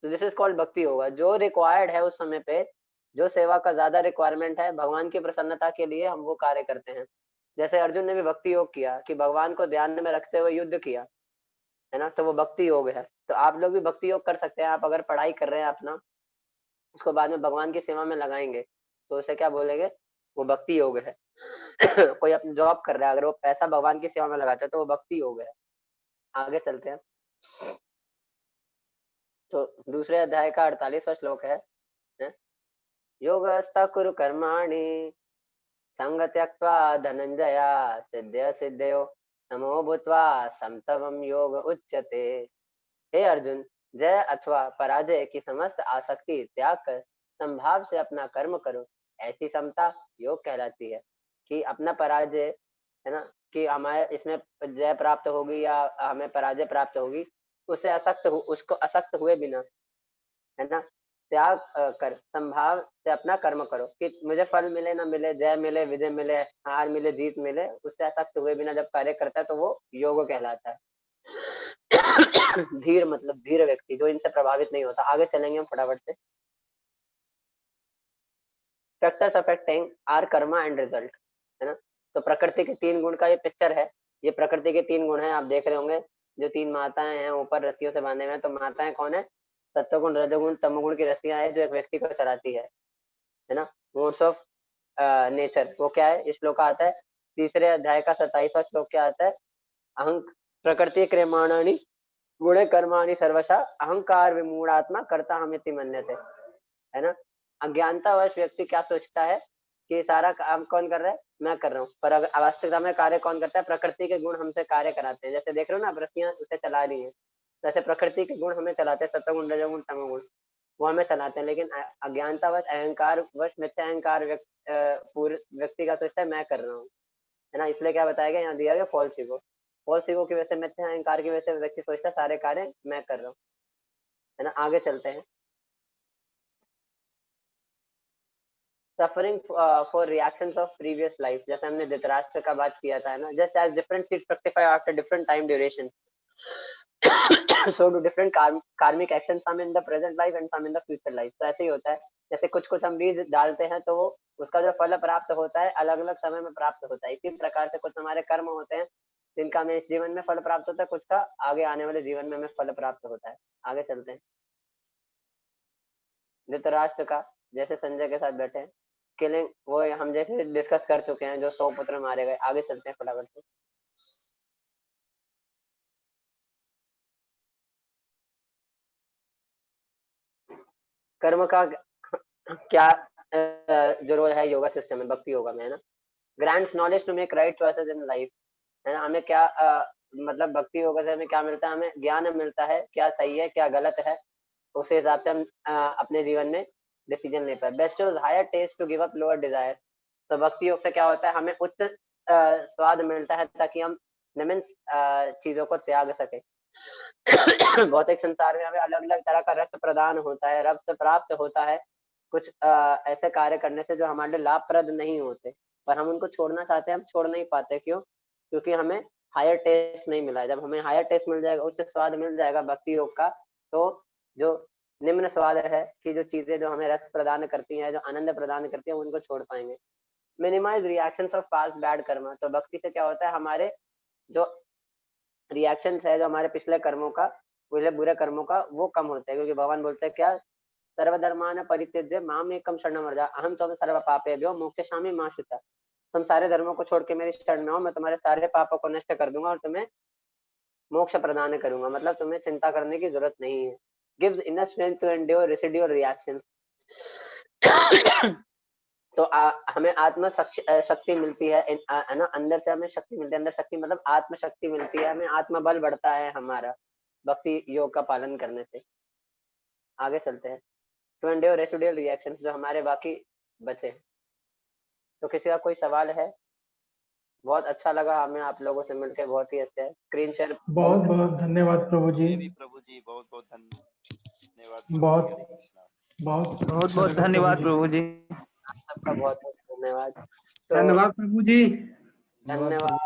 तो this is called bhakti yoga. जो रिक्वायर्ड है उस समय पे, जो सेवा का ज्यादा रिक्वायरमेंट है, भगवान की प्रसन्नता के लिए हम वो कार्य करते हैं। जैसे अर्जुन ने भी भक्ति योग किया कि भगवान को ध्यान में रखते हुए युद्ध किया, है ना, तो वो भक्ति योग है। तो आप लोग भी भक्ति योग कर सकते हैं। आप अगर पढ़ाई कर रहे हैं अपना, उसको बाद में भगवान की सेवा में लगाएंगे, तो उसे क्या बोलेंगे? वो भक्ति योग है। कोई अपनी जॉब कर रहा है, अगर वो पैसा भगवान की सेवा में लगाता है तो वो भक्ति योग है। आगे चलते हैं। तो दूसरे अध्याय का 48वां श्लोक है, योगस्थ कुरु कर्माणि संग त्यक्त्वा धनंजया सिद्ध्य सिद्धयो समो भूत्वा समतवम योग उच्यते। हे अर्जुन, जय अथवा पराजय की समस्त आसक्ति त्याग कर संभाव से अपना कर्म करो, ऐसी समता योग कहलाती है। कि अपना पराजय, है ना, कि हमारे इसमें जय प्राप्त होगी या हमें पराजय प्राप्त होगी, उससे उसको आसक्त हुए बिना, है ना, त्याग कर संभाव से अपना कर्म करो। कि मुझे फल मिले ना मिले, जय मिले विजय मिले, हार मिले जीत मिले, उससे आसक्त हुए बिना जब कार्य करता है तो वो योग कहलाता है। धीर मतलब धीर व्यक्ति, जो इनसे प्रभावित नहीं होता। आगे चलेंगे हम फटाफट से। Factors affecting are Karma and result, है ना। तो प्रकृति के 3 गुण का ये पिक्चर है। ये प्रकृति के 3 गुण हैं, आप देख रहे होंगे। जो 3 माताएं हैं ऊपर रस्सियों से बांधे हुए हैं, तो माताएं कौन है? सत्वगुण, रजोगुण, तमोगुण की रस्सियां है, जो एक व्यक्ति को चलाती है ना। मोड्स ऑफ नेचर, वो क्या है? इस श्लोक का आता है तीसरे अध्याय का 27वां श्लोक। क्या आता है? अहंक प्रकृति क्रियमाणानि गुणे कर्माणि सर्वशा अहंकार विमूढ़ात्मा कर्ता हमिति मन्यते, है ना। अज्ञानतावश व्यक्ति क्या सोचता है कि सारा काम कौन कर रहा है? मैं कर रहा हूँ। पर अगर वास्तविकता में कार्य कौन करता है? प्रकृति के गुण हमसे कार्य कराते हैं। जैसे देख रहे हो ना, रस्सियां उसे चला रही है, वैसे प्रकृति के गुण हमें चलाते हैं, सत्वगुण, रजोगुण, तमोगुण, वो हमें चलाते हैं। लेकिन अज्ञानतावश, अहंकार वश, मिथ्या अहंकार व्यक्ति का सोचता है मैं कर रहा हूँ, है ना। इसलिए क्या बताया गया यहाँ दिया गया? False ego. फॉल्स ईगो की वजह से, मिथ्या अहंकार की वजह से व्यक्ति सोचता है सारे कार्य मैं कर रहा हूँ, है ना। आगे चलते हैं। Suffering for reactions of previous life, जैसे हमने धृतराष्ट्र का बात किया था, ना। Just as different seeds fructify after different time duration, so do different karmic actions some in the present life and some in the future life। तो ऐसे ही होता है, जैसे कुछ हम बीज डालते हैं तो उसका जो फल प्राप्त होता है अलग अलग समय में प्राप्त होता है। इसी प्रकार से कुछ हमारे कर्म होते हैं जिनका हमें इस जीवन में फल प्राप्त होता है, कुछ का आगे आने वाले जीवन में हमें फल प्राप्त होता है। आगे चलते हैं। धृतराष्ट्र का, जैसे संजय के साथ बैठे हैं, किलिंग, वो हम जैसे डिस्कस कर चुके हैं, जो 100 पुत्र मारे गए। आगे चलते हैं फटाफट से। कर्म का क्या जो रोल है योगा सिस्टम में, भक्ति योगा में, है ना। Grants knowledge to make right choices in life, है ना। हमें क्या मतलब भक्ति योगा से हमें क्या मिलता है? हमें ज्ञान मिलता है, क्या सही है क्या गलत है, उस हिसाब से हम अपने जीवन में डिसीजन ले पाए। Best is higher taste to give up lower desire. तो भक्ति योग से क्या होता है? हमें उच्च स्वाद मिलता है ताकि हम निम्न चीजों को त्याग सके। भौतिक संसार में हमें अलग अलग तरह का रस प्रदान होता है, रस प्राप्त होता है, कुछ ऐसे कार्य करने से जो हमारे लिए लाभप्रद नहीं होते, पर हम उनको छोड़ना चाहते हैं, हम छोड़ नहीं पाते। क्यों? क्योंकि हमें हायर टेस्ट नहीं मिला है। जब हमें हायर टेस्ट मिल जाएगा, उच्च स्वाद मिल जाएगा भक्ति योग का, तो जो निम्न स्वाद है कि जो चीजें जो हमें रस प्रदान करती हैं, जो आनंद प्रदान करती हैं, उनको छोड़ पाएंगे। Minimise reactions of past bad karma. तो भक्ति से क्या होता है, हमारे जो रिएक्शंस है, जो हमारे पिछले कर्मों का, पिछले बुरे कर्मों का, वो कम होते हैं। क्योंकि भगवान बोलते हैं क्या, सर्वधर्मान परित्यज्य माम एकम शरणम व्रज अहम त्वं सर्व पापेभ्यो मोक्षयिष्यामि मा शुचः। तुम सारे धर्मों को छोड़ के मेरी शरण में आओ, मैं तुम्हारे सारे पापों को नष्ट कर दूंगा और तुम्हें मोक्ष प्रदान करूंगा। मतलब तुम्हें चिंता करने की जरूरत नहीं है। Gives inner strength to endure residual reactions. तो हमें आत्म शक्ति मिलती है ना, अंदर से हमें शक्ति मिलती है। अंदर शक्ति मतलब आत्म शक्ति मिलती है हमें, आत्मबल बढ़ता है हमारा भक्ति योग का पालन करने से। आगे चलते हैं। टू एंड्योर रेसिडुअल रिएक्शंस, जो हमारे बाकी बचे। तो किसी का कोई सवाल है? बहुत अच्छा लगा हमें आप लोगों से मिलकर, बहुत ही अच्छा है। Screen share. बहुत बहुत धन्यवाद प्रभु जी। प्रभु जी बहुत बहुत धन्यवाद। बहुत बहुत धन्यवाद प्रभु जी। सबका बहुत बहुत धन्यवाद। तो धन्यवाद प्रभु जी। धन्यवाद,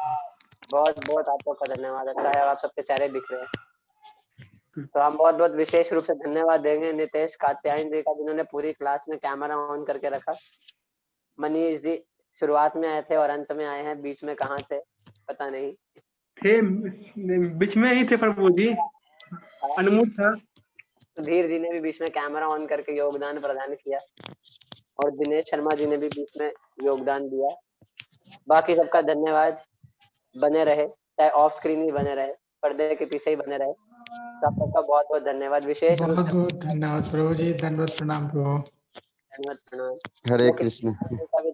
बहुत बहुत आप लोग का धन्यवाद। अच्छा है आप सबके चेहरे दिख रहे हैं। तो हम बहुत बहुत विशेष रूप से धन्यवाद देंगे नितेश कात्यायन जी का, जिन्होंने पूरी क्लास में कैमरा ऑन करके रखा। मनीष जी शुरुआत में आए थे और अंत में आए हैं, बीच में कहाँ थे पता नहीं। थे बीच में ही थे प्रभु जी, अनमुट था। सुधीर जी ने भी बीच में कैमरा ऑन करके योगदान प्रदान किया, और दिनेश शर्मा जी ने भी बीच में योगदान दिया। बाकी सबका धन्यवाद। बने रहे, चाहे ऑफ स्क्रीन ही बने रहे, पर्दे के पीछे ही बने रहे। सबका बहुत बहुत धन्यवाद। विशेष रूप बहुत से बहुत धन्यवाद प्रभु जी। धन्यवाद, प्रणाम प्रभु। धन्यवाद, प्रणाम। हरे कृष्ण। का भी